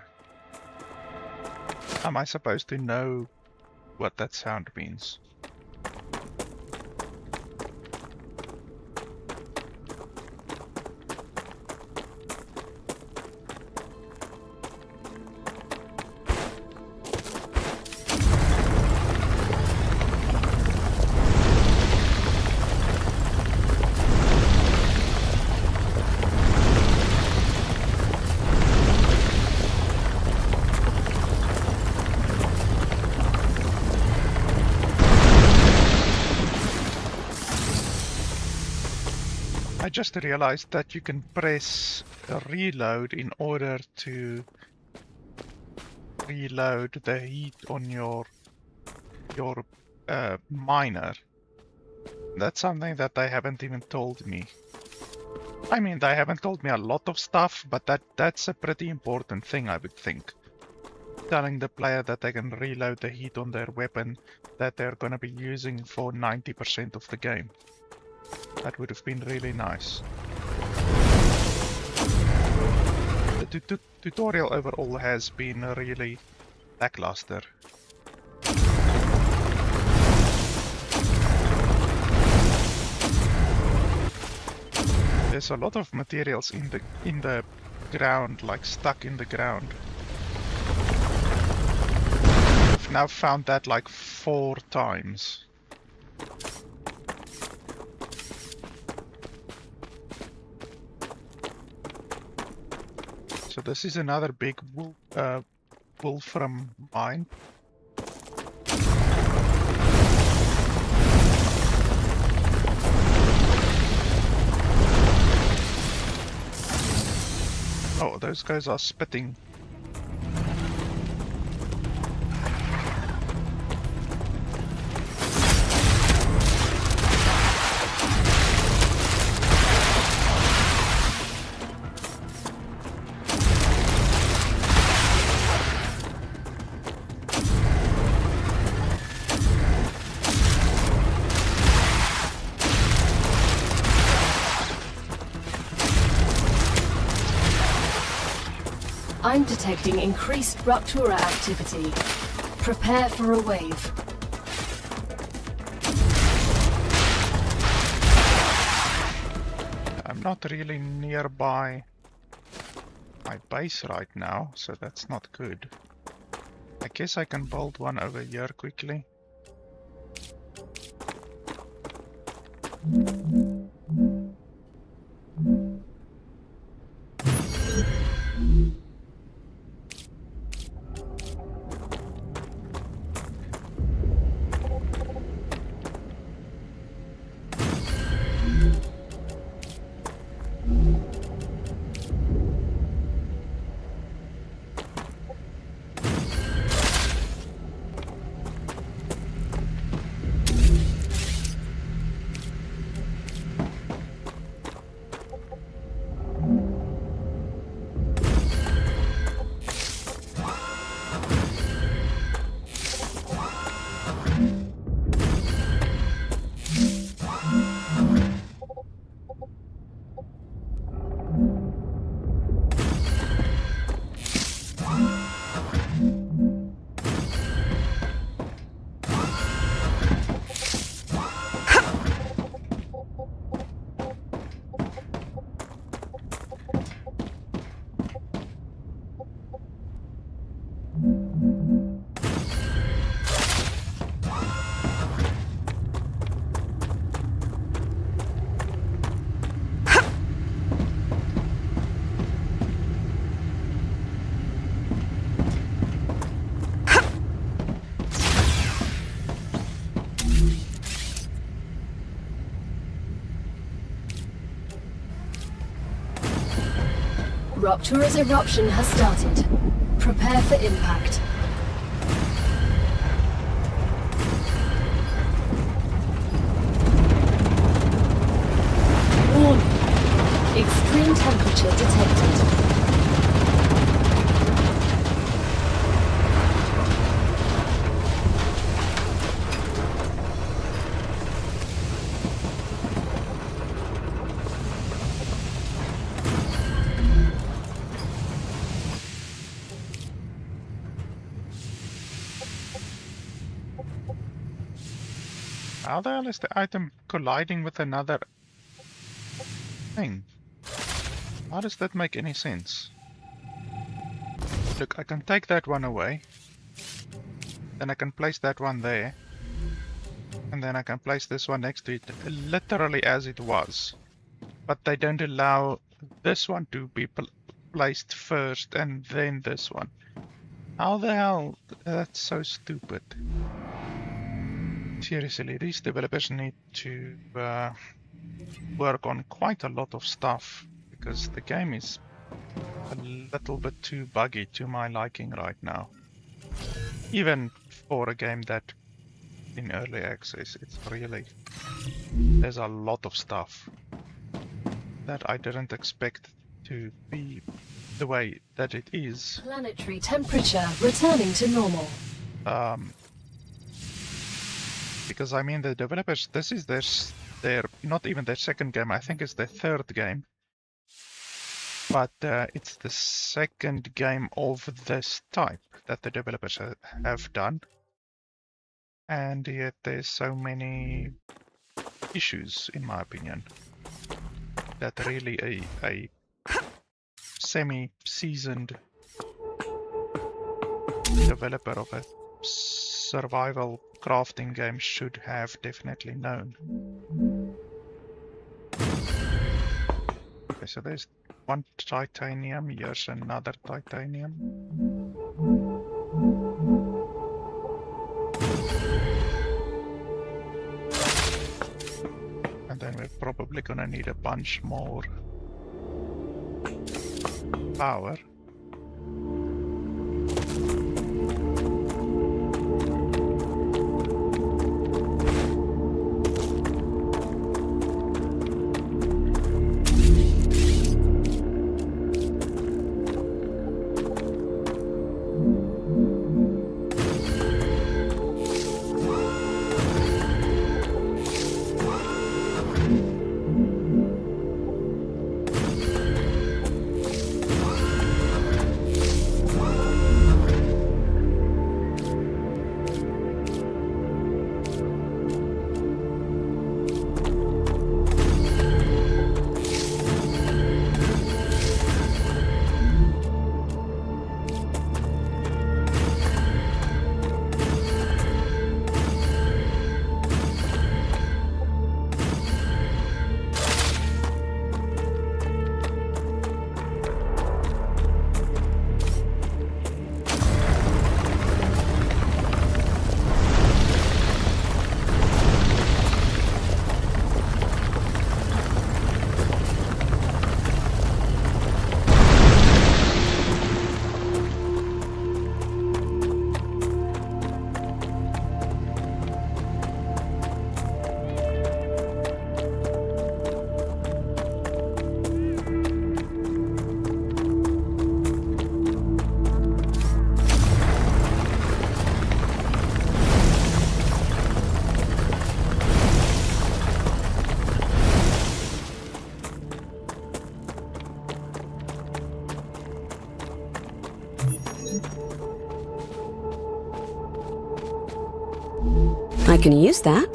Am I supposed to know what that sound means? I just realized that you can press reload in order to reload the heat on your miner. That's something that they haven't even told me. I mean, they haven't told me a lot of stuff, but that's a pretty important thing, I would think. Telling the player that they can reload the heat on their weapon that they're gonna be using for 90% of the game. That would have been really nice. The tutorial overall has been really lackluster. There's a lot of materials in the ground, like stuck in the ground. I've now found that like 4 times. So this is another big wolfram mine. Oh, those guys are spitting. I'm detecting increased Ruptura activity. Prepare for a wave. I'm not really nearby my base right now, so that's not good. I guess I can build one over here quickly. Ruptura's eruption has started. Prepare for impact. Extreme temperature detected. How the hell is the item colliding with another thing? How does that make any sense? Look, I can take that one away. Then I can place that one there. And then I can place this one next to it, literally as it was. But they don't allow this one to be placed first and then this one. How the hell? That's so stupid. Seriously, these developers need to work on quite a lot of stuff, because the game is a little bit too buggy to my liking right now. Even for a game that in early access, it's really... there's a lot of stuff that I didn't expect to be the way that it is. Planetary temperature returning to normal. Because I mean, the developers, this is their not even their second game, I think it's their third game. But it's the second game of this type that the developers have done. And yet there's so many issues, in my opinion, that really a semi-seasoned developer of a survival crafting game should have definitely known. Okay, so there's one titanium, here's another titanium. And then we're probably gonna need a bunch more power. I can use that.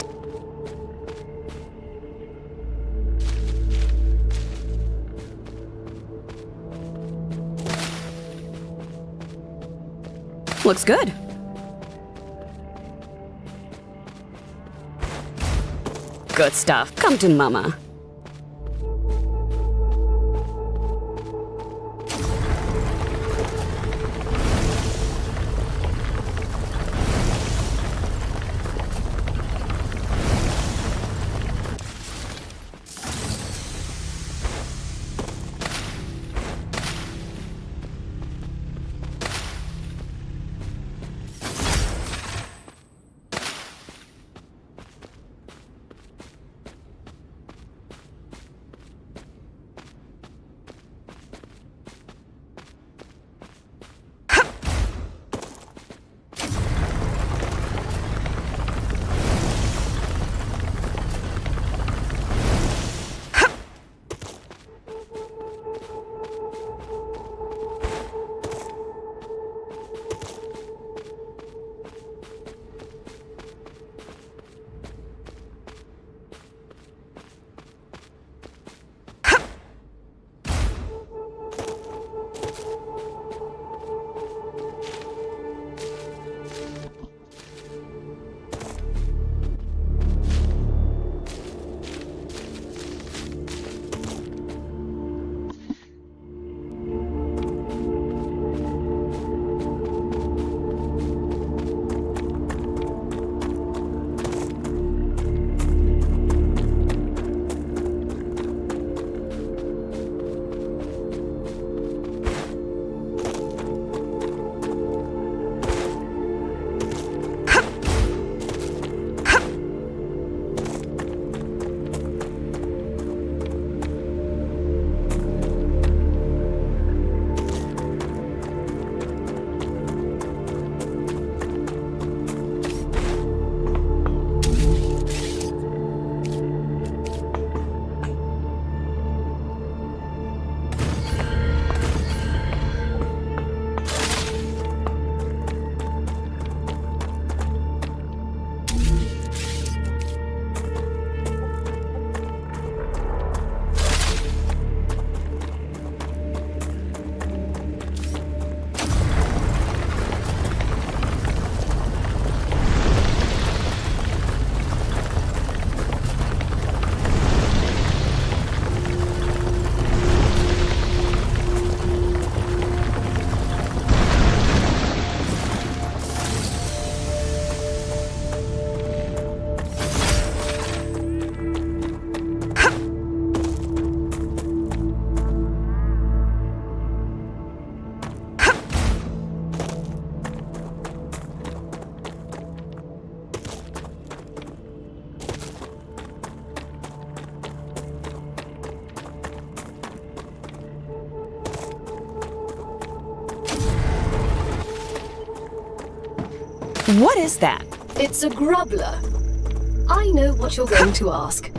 Looks good. Good stuff. Come to Mama. What is that? It's a grubbler. I know what you're going to ask.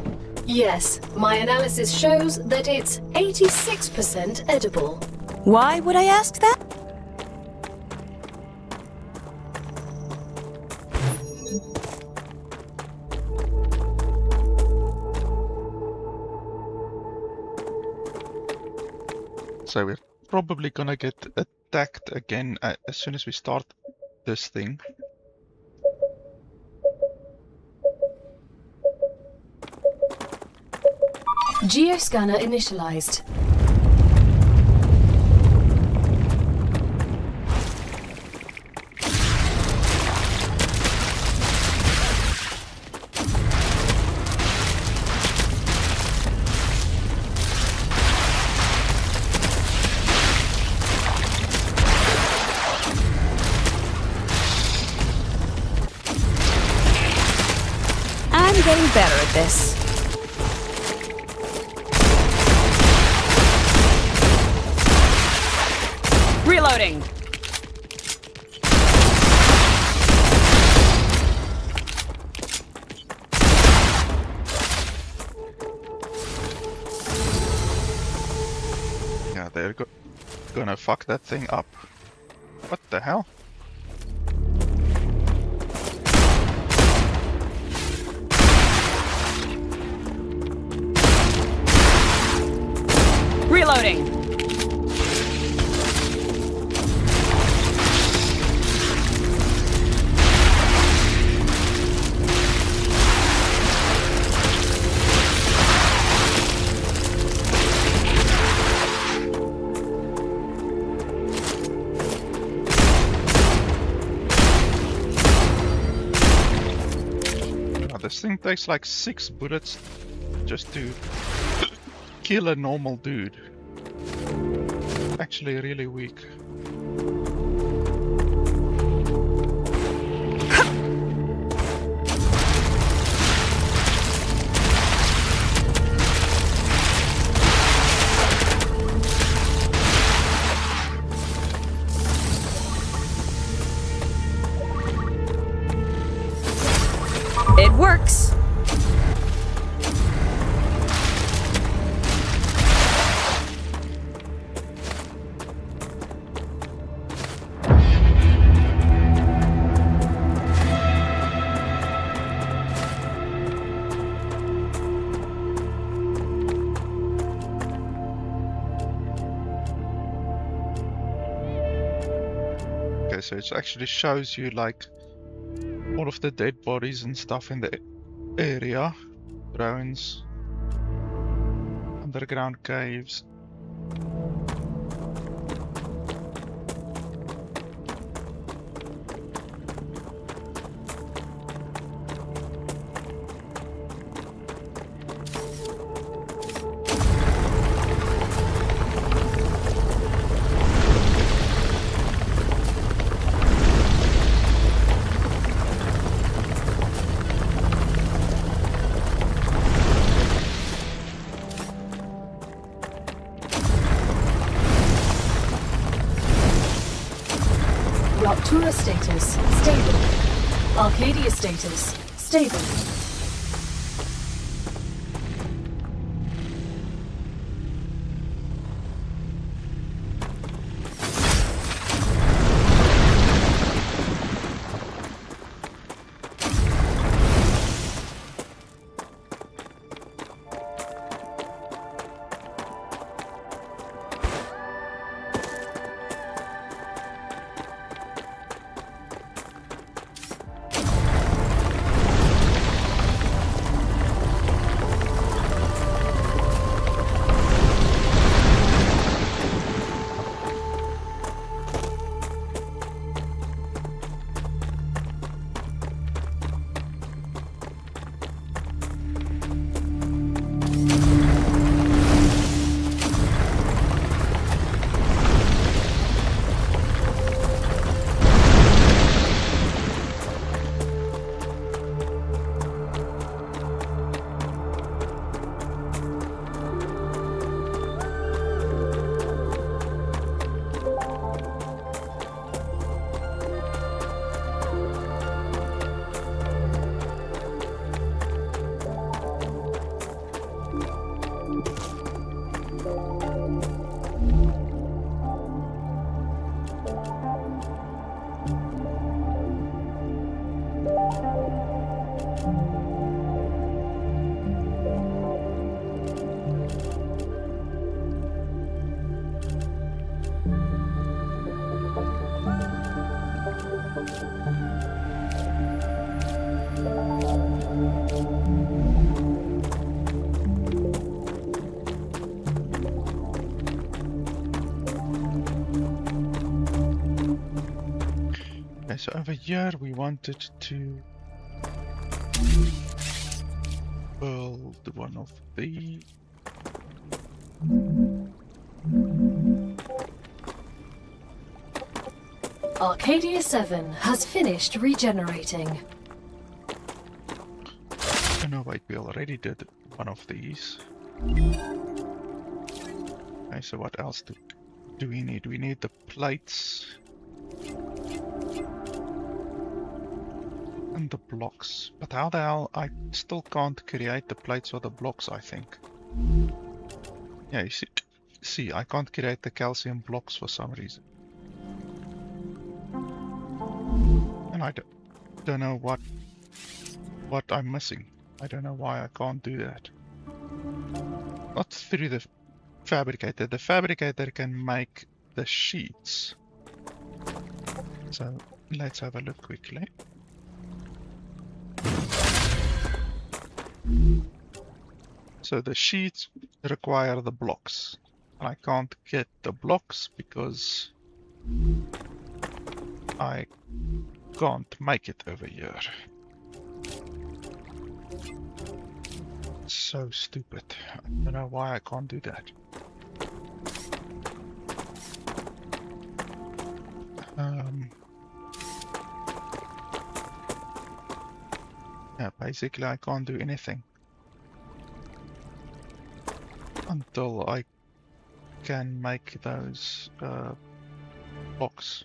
Yes, my analysis shows that it's 86% edible. Why would I ask that? So we're probably gonna get attacked again as soon as we start this thing. Geoscanner initialized. I'm getting better at this. Reloading. Yeah, they're gonna fuck that thing up. What the hell? Reloading. This thing takes like 6 bullets just to kill a normal dude. Actually really weak. It works. Okay, so it actually shows you like all of the dead bodies and stuff in the area. Drones, underground caves. Raptura status, stable. Arcadia status, stable. Okay, so over here we wanted to build one of these. Arcadia 7 has finished regenerating. Oh no, wait, we already did one of these. Okay, so what else do we need? We need the plates. And the blocks. But how the hell? I still can't create the plates or the blocks, I think. Yeah, you see, I can't create the calcium blocks for some reason. And I don't know what I'm missing. I don't know why I can't do that. Not through the fabricator. The fabricator can make the sheets. So let's have a look quickly. So the sheets require the blocks. And I can't get the blocks because I can't make it over here. So stupid. I don't know why I can't do that. Yeah, basically I can't do anything until I can make those blocks.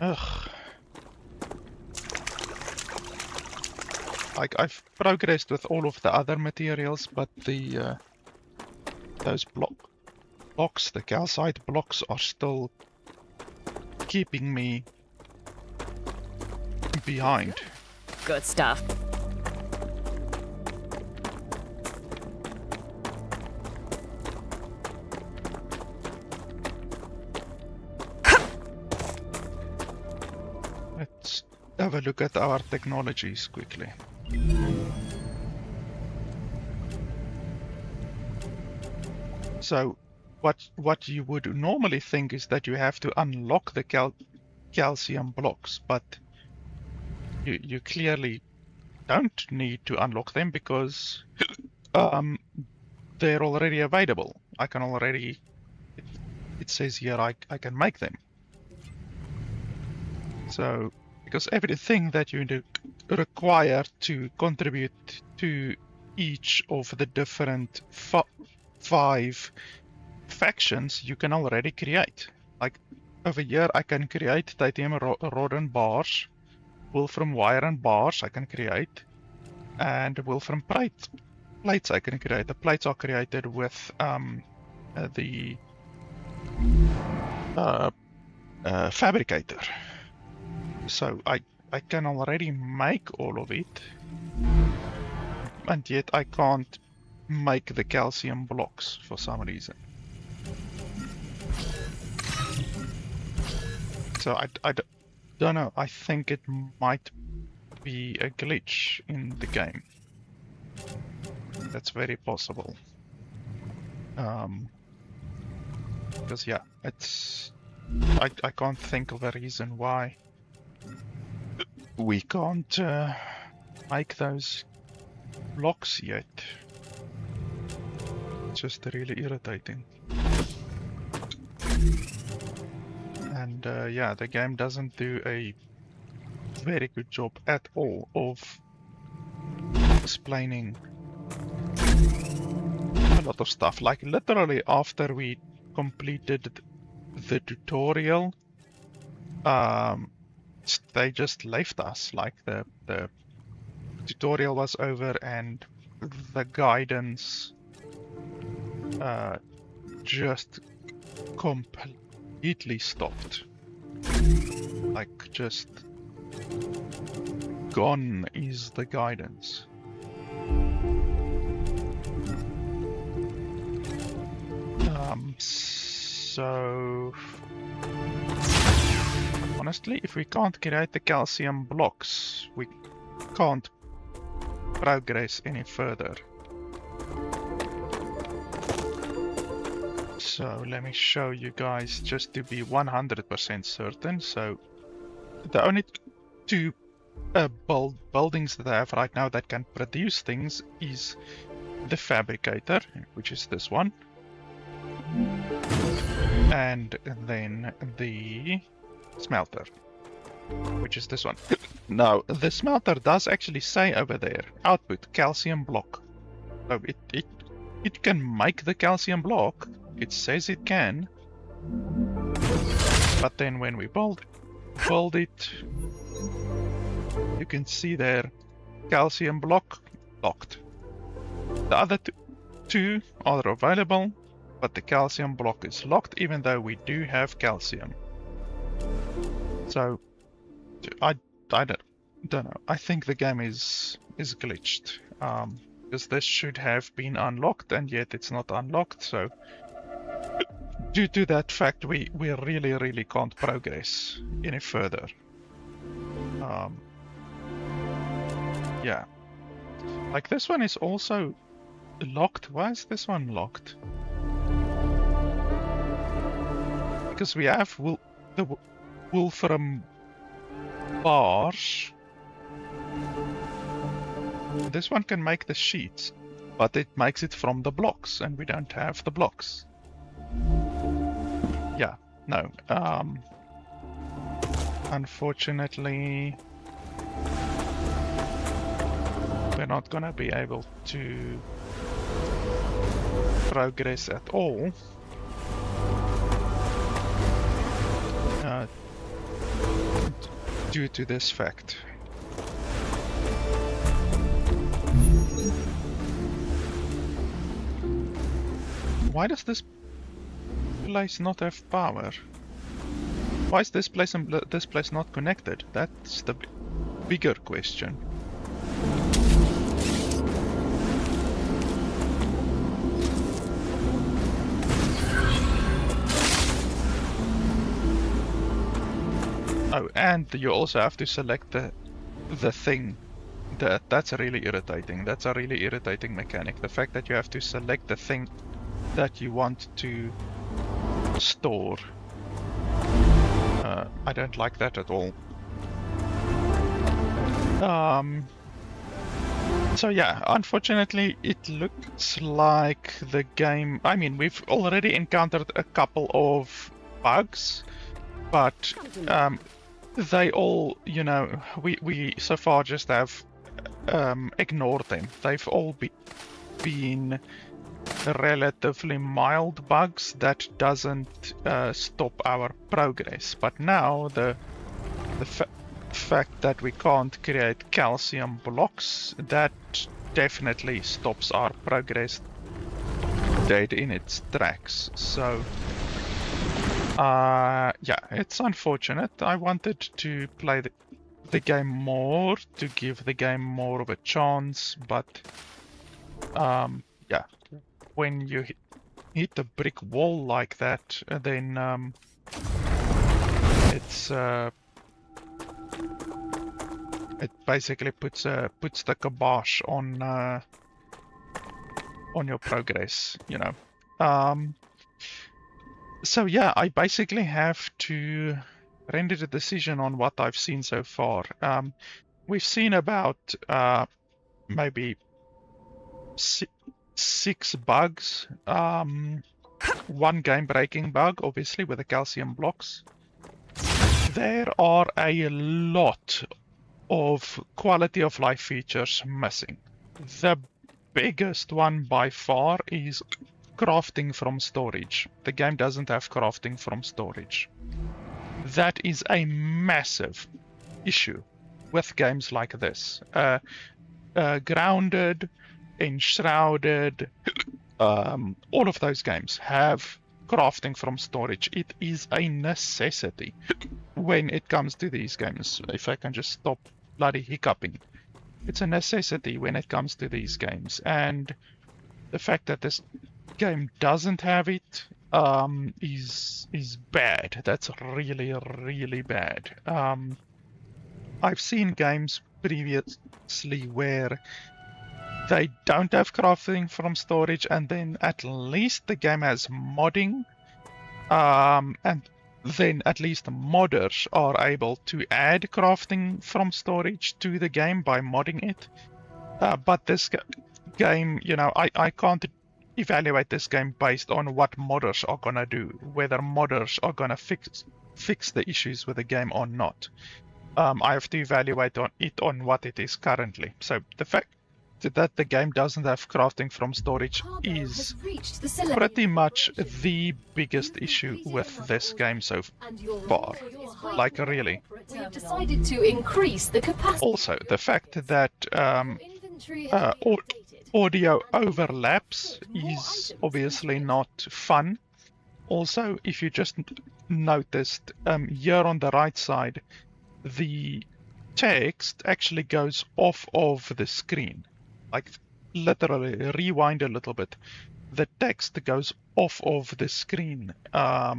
Ugh. Like, I've progressed with all of the other materials, but the those blocks, the calcite blocks, are still keeping me behind. Good stuff. Let's have a look at our technologies quickly. So what you would normally think is that you have to unlock the calcium blocks, but you clearly don't need to unlock them because they're already available. I can already, it says here I can make them. So, because everything that you require to contribute to each of the different 5 factions, you can already create. Like over here, I can create titanium rod and bars, wolfram wire and bars I can create, and wolfram plates I can create. The plates are created with the fabricator. So I can already make all of it, and yet I can't make the calcium blocks for some reason. So I don't know, I think it might be a glitch in the game. That's very possible. Because yeah, it's I can't think of a reason why we can't make those blocks yet. It's just really irritating. And yeah, the game doesn't do a very good job at all of explaining a lot of stuff. Like literally after we completed the tutorial, they just left us. Like the tutorial was over and the guidance just completely stopped. Like just gone is the guidance. So honestly, if we can't create the calcium blocks, we can't progress any further. So let me show you guys just to be 100% certain. So the only two buildings that I have right now that can produce things is the fabricator, which is this one, and then the smelter, which is this one. Now the smelter does actually say over there, output calcium block. So it can make the calcium block. It says it can, but then when we build it, you can see there, calcium block locked. The other two are available, but the calcium block is locked even though we do have calcium. So I don't know. I think the game is glitched, because this should have been unlocked and yet it's not unlocked. So due to that fact, we really can't progress any further. Yeah, like this one is also locked. Why is this one locked? Because we have the Wolfram bars. This one can make the sheets, but it makes it from the blocks, and we don't have the blocks. Yeah, no. Unfortunately, we're not gonna be able to progress at all. Due to this fact. Why does this place not have power? Why is this place and this place not connected? That's the bigger question. Oh, and you also have to select the thing. That's really irritating. That's a really irritating mechanic. The fact that you have to select the thing that you want to store. I don't like that at all. So yeah, unfortunately it looks like the game... I mean, we've already encountered a couple of bugs, but they all, you know, we so far just have ignored them. They've all been relatively mild bugs that doesn't stop our progress. But now the fact that we can't create calcium blocks, that definitely stops our progress dead in its tracks. So yeah, it's unfortunate. I wanted to play the game more, to give the game more of a chance, but yeah, when you hit a brick wall like that, then it's it basically puts the kibosh on your progress, you know. So yeah, I basically have to render the decision on what I've seen so far. We've seen about maybe six bugs. One game-breaking bug, obviously, with the calcium blocks. There are a lot of quality of life features missing. The biggest one by far is crafting from storage. The game doesn't have crafting from storage. That is a massive issue with games like this. Grounded, Enshrouded, all of those games have crafting from storage. It is a necessity when it comes to these games. If I can just stop bloody hiccuping. It's a necessity when it comes to these games. And the fact that this game doesn't have it, is bad. That's really, really bad. I've seen games previously where they don't have crafting from storage, and then at least the game has modding, and then at least modders are able to add crafting from storage to the game by modding it. But this game, you know, I can't evaluate this game based on what modders are gonna do, whether modders are gonna fix the issues with the game or not. I have to evaluate on what it is currently. So the fact that the game doesn't have crafting from storage is pretty much the biggest issue with this game so far. Like, really. We've decided to increase the capacity. Also, the fact that audio overlaps is obviously not fun. Also, if you just noticed, here on the right side, the text actually goes off of the screen. Like, literally, rewind a little bit. The text goes off of the screen, of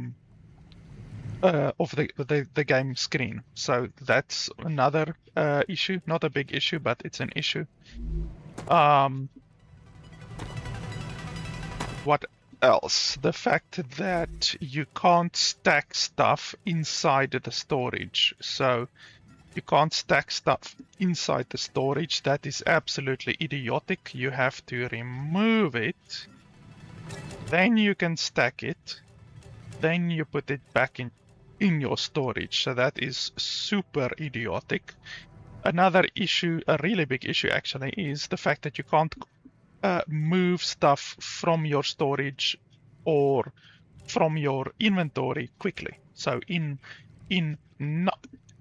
the game screen. So that's another issue. Not a big issue, but it's an issue. What else? The fact that you can't stack stuff inside the storage. So you can't stack stuff inside the storage. That is absolutely idiotic. You have to remove it. Then you can stack it. Then you put it back in your storage. So that is super idiotic. Another issue, a really big issue actually, is the fact that you can't move stuff from your storage or from your inventory quickly. So in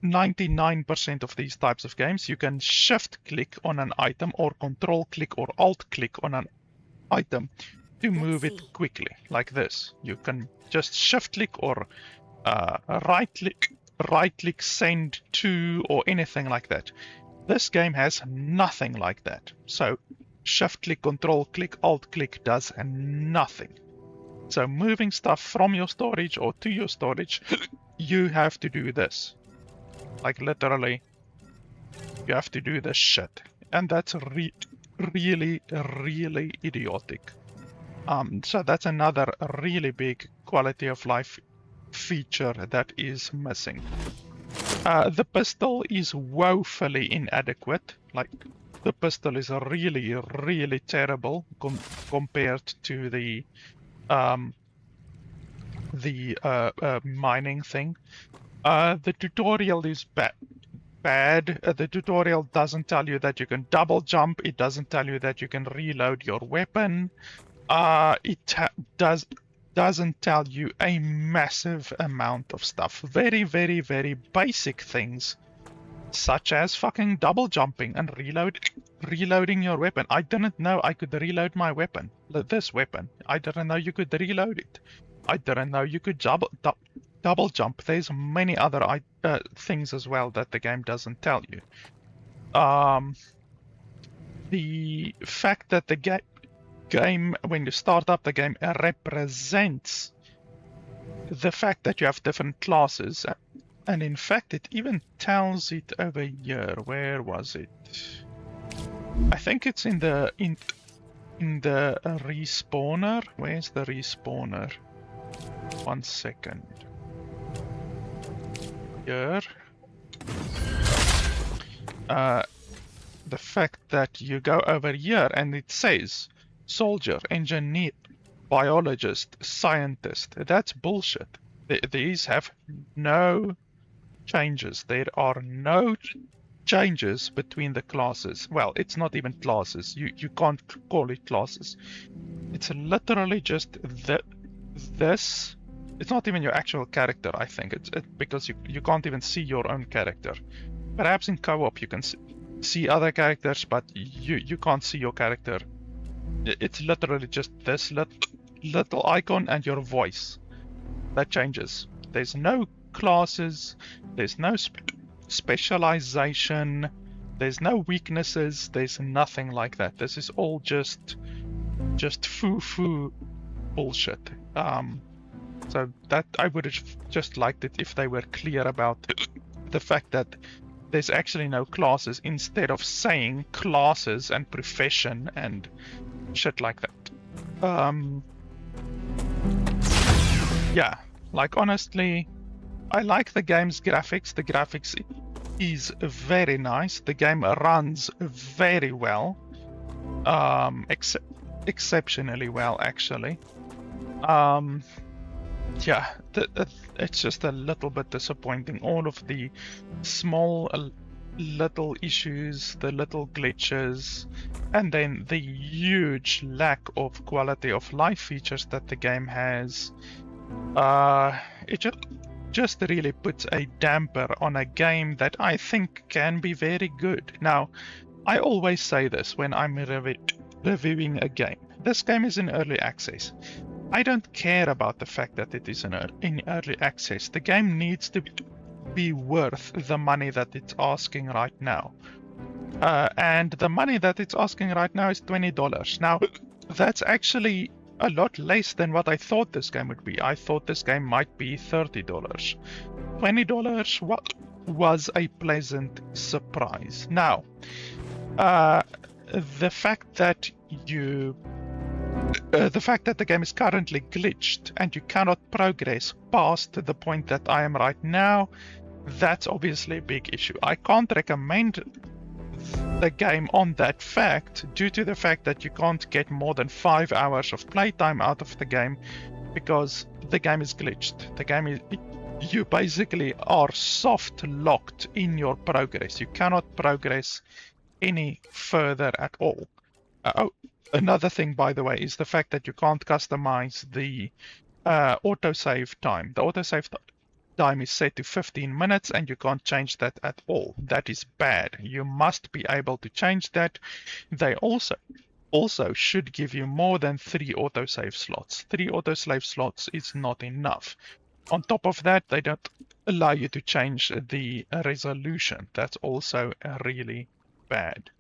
99% of these types of games, you can shift click on an item or control click or alt click on an item to move it quickly, like this. You can just shift click or right click send to or anything like that. This game has nothing like that. So shift click, control click, alt click does nothing. So moving stuff from your storage or to your storage, you have to do this. Like, literally, you have to do this shit. And that's really, really idiotic. So that's another really big quality of life feature that is missing. The pistol is woefully inadequate. Like, the pistol is really, really terrible compared to the mining thing. The tutorial is bad. The tutorial doesn't tell you that you can double jump. It doesn't tell you that you can reload your weapon. It doesn't tell you a massive amount of stuff. Very, very, very basic things, such as fucking double jumping and reloading your weapon. I didn't know I could reload my weapon. This weapon. I didn't know you could reload it. I didn't know you could double jump. There's many other things as well that the game doesn't tell you. The fact that the game, when you start up the game, represents the fact that you have different classes, and in fact it even tells it over here. Where was it? I think it's in the respawner. Where's the respawner? 1 second. Here. The fact that you go over here and it says soldier, engineer, biologist, scientist. That's bullshit. These have no changes. There are no changes between the classes. Well, it's not even classes. You can't call it classes. It's literally just this. It's not even your actual character, I think. It's because you can't even see your own character. Perhaps in co-op you can see other characters, but you can't see your character. It's literally just this little icon and your voice that changes. There's no classes, there's no specialization, there's no weaknesses, there's nothing like that. This is all just foo-foo bullshit. So that I would have just liked it if they were clear about the fact that there's actually no classes, instead of saying classes and profession and shit like that. Yeah, like honestly, I like the game's graphics. The graphics is very nice. The game runs very well, exceptionally well actually. Yeah, it's just a little bit disappointing. All of the small little issues, the little glitches, and then the huge lack of quality of life features that the game has. It just really puts a damper on a game that I think can be very good. Now, I always say this when I'm reviewing a game. This game is in early access. I don't care about the fact that it is in early access. The game needs to be worth the money that it's asking right now. And the money that it's asking right now is $20. Now, that's actually a lot less than what I thought this game would be. I thought this game might be $30. $20 was a pleasant surprise. Now, the fact that the game is currently glitched and you cannot progress past the point that I am right now, that's obviously a big issue. I can't recommend the game on that fact, due to the fact that you can't get more than 5 hours of playtime out of the game because the game is glitched. The game is, you basically are soft locked in your progress. You cannot progress any further at all. Another thing, by the way, is the fact that you can't customize the autosave time. The autosave time is set to 15 minutes and you can't change that at all. That is bad. You must be able to change that. They also should give you more than 3 autosave slots. 3 autosave slots is not enough. On top of that, they don't allow you to change the resolution. That's also really bad.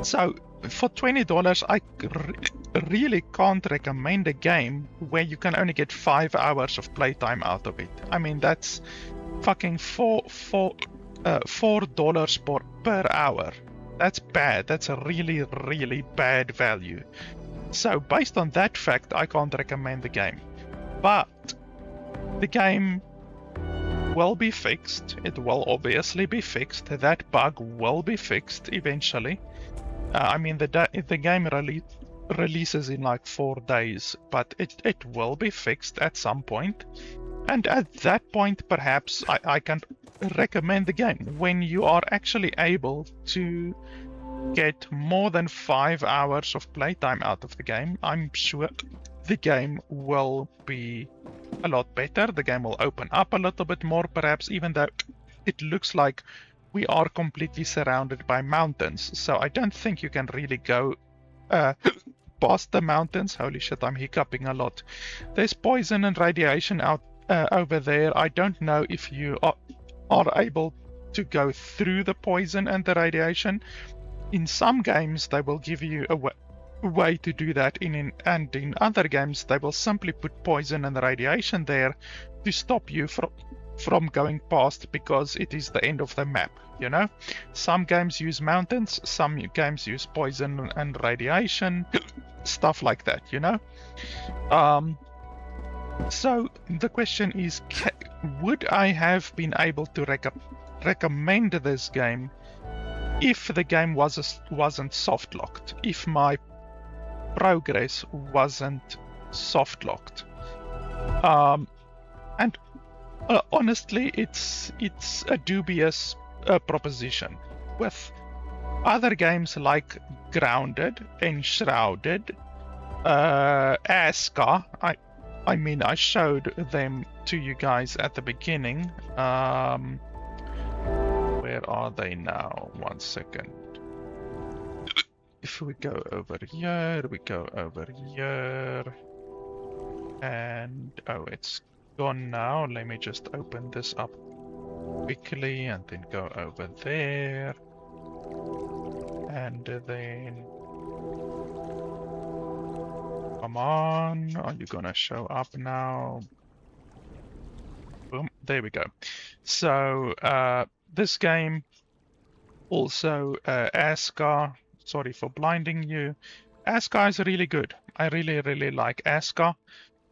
So for $20, I really can't recommend a game where you can only get 5 hours of playtime out of it. I mean, that's fucking $4 per hour. That's bad. That's a really, really bad value. So based on that fact, I can't recommend the game. But the game will be fixed. It will obviously be fixed. That bug will be fixed eventually. I mean, the game releases in like 4 days, but it will be fixed at some point. And at that point, perhaps I can recommend the game. When you are actually able to get more than 5 hours of playtime out of the game, I'm sure the game will be a lot better. The game will open up a little bit more, perhaps, even though it looks like we are completely surrounded by mountains. So I don't think you can really go past the mountains. Holy shit, I'm hiccuping a lot. There's poison and radiation out over there. I don't know if you are able to go through the poison and the radiation. In some games, they will give you a way to do that, and in other games, they will simply put poison and radiation there to stop you from going past, because it is the end of the map, you know? Some games use mountains, some games use poison and radiation, stuff like that, you know? So the question is, would I have been able to recommend this game if the game wasn't soft locked, if my progress wasn't soft locked? And honestly, it's a dubious proposition. With other games like Grounded, Enshrouded, Aska, I mean, I showed them to you guys at the beginning. Where are they now? 1 second. If we go over here, we go over here. And, oh, it's gone now. Let me just open this up quickly and then go over there. And then Come on, are you gonna show up now? Boom, there we go. So, this game, also Aska, sorry for blinding you. Aska is really good. I really like Aska.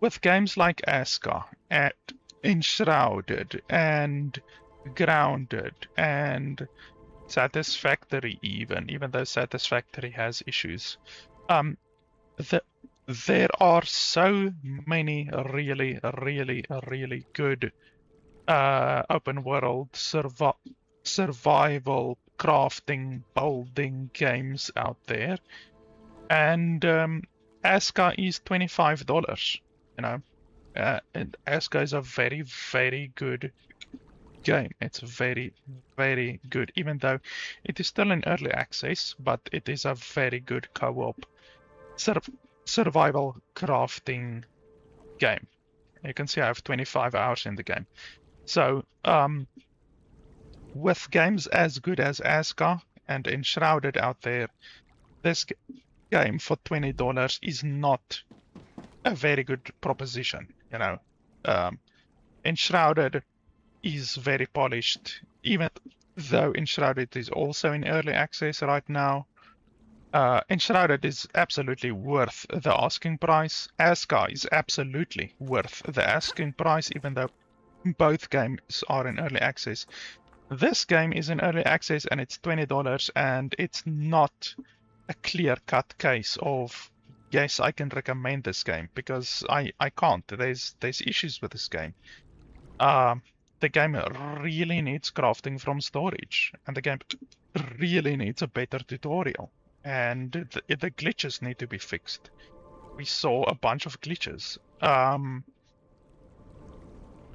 With games like Aska, and Enshrouded, and Grounded, and Satisfactory even though Satisfactory has issues. There are so many really good open world survival crafting building games out there, and Aska is $25. You know, and Aska is a very good game. It's very good, even though it is still in early access, but it is a very good co-op survival crafting game. You can see I have 25 hours in the game. So with games as good as Aska and Enshrouded out there, this game for $20 is not a very good proposition. You know, Enshrouded is very polished, even though Enshrouded is also in early access right now. Enshrouded is absolutely worth the asking price. Aska is absolutely worth the asking price, even though both games are in early access. This game is in early access and it's $20, and it's not a clear-cut case of, yes, I can recommend this game, because I can't. There's issues with this game. The game really needs crafting from storage, and the game really needs a better tutorial, and the glitches need to be fixed. We saw a bunch of glitches.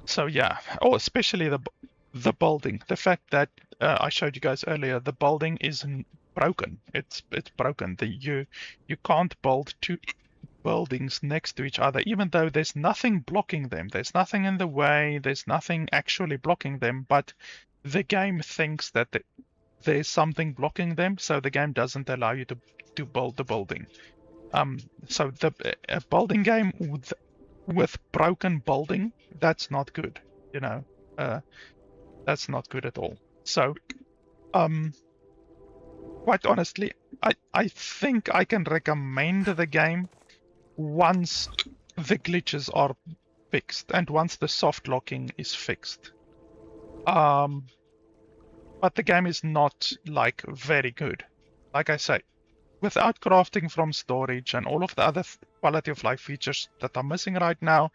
So yeah, especially the building. The fact that I showed you guys earlier, the building isn't broken. It's broken. You can't build two buildings next to each other, even though there's nothing blocking them. There's nothing in the way. There's nothing actually blocking them, but the game thinks that there's something blocking them, so the game doesn't allow you to build the building. So a building game with broken building, that's not good. You know, that's not good at all. So, quite honestly, I think I can recommend the game once the glitches are fixed and once the soft locking is fixed. But the game is not like very good. Like I say, without crafting from storage and all of the other quality of life features that are missing right now,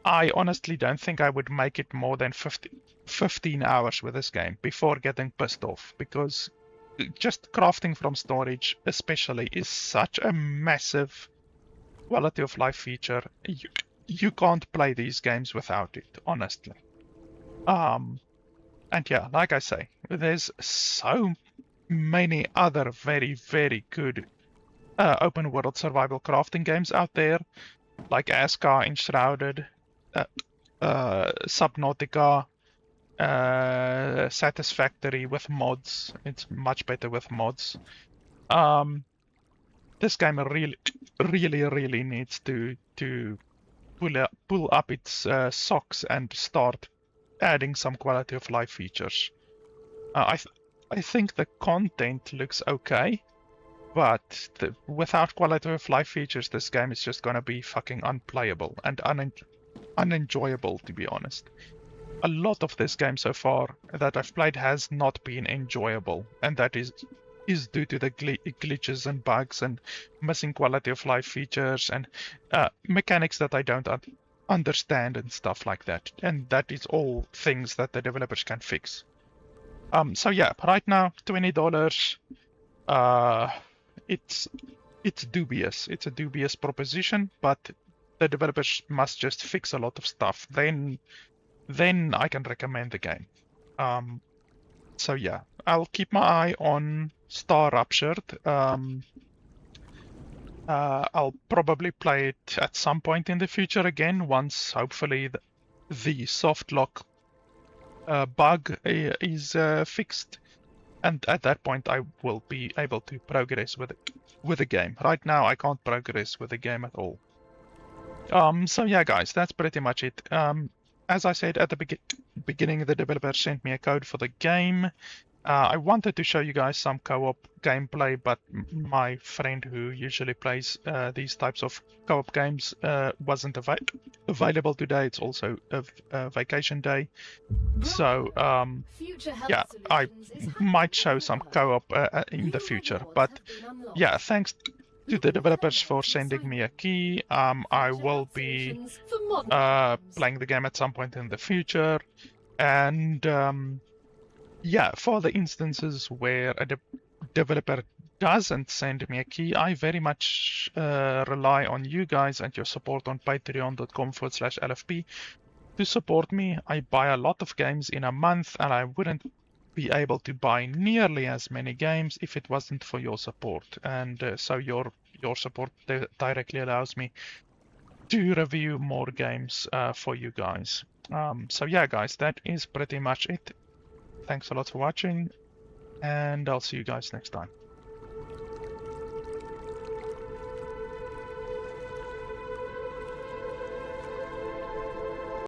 I honestly don't think I would make it more than 15 hours with this game before getting pissed off, because just crafting from storage especially is such a massive quality of life feature. You can't play these games without it, honestly. And yeah, like I say, there's so many other very good open world survival crafting games out there, like Aska, Enshrouded, Subnautica, Satisfactory with mods. It's much better with mods. This game really needs to pull up its socks and start adding some quality of life features. I think the content looks okay, but without quality of life features, this game is just gonna be fucking unplayable and unenjoyable, to be honest. A lot of this game so far that I've played has not been enjoyable, and that is due to the glitches and bugs and missing quality of life features and mechanics that I don't understand and stuff like that. And that is all things that the developers can fix. So yeah, right now $20. It's dubious. It's a dubious proposition, but the developers must just fix a lot of stuff. Then I can recommend the game. So yeah, I'll keep my eye on StarRupture. I'll probably play it at some point in the future again, once hopefully the soft lock bug is fixed. and at that point I will be able to progress with the game. Right now I can't progress with the game at all. So yeah, guys, that's pretty much it. As I said at the beginning, the developer sent me a code for the game. I wanted to show you guys some co-op gameplay, but my friend who usually plays these types of co-op games wasn't available today. It's also a vacation day. So yeah, I might show some co-op in the future. But yeah, thanks to the developers for sending me a key. I will be playing the game at some point in the future. And yeah, for the instances where a developer doesn't send me a key, I very much rely on you guys and your support on patreon.com/LFP to support me. I buy a lot of games in a month, and I wouldn't be able to buy nearly as many games if it wasn't for your support. And so your support directly allows me to review more games for you guys. So yeah, guys, that is pretty much it. Thanks a lot for watching, and I'll see you guys next time.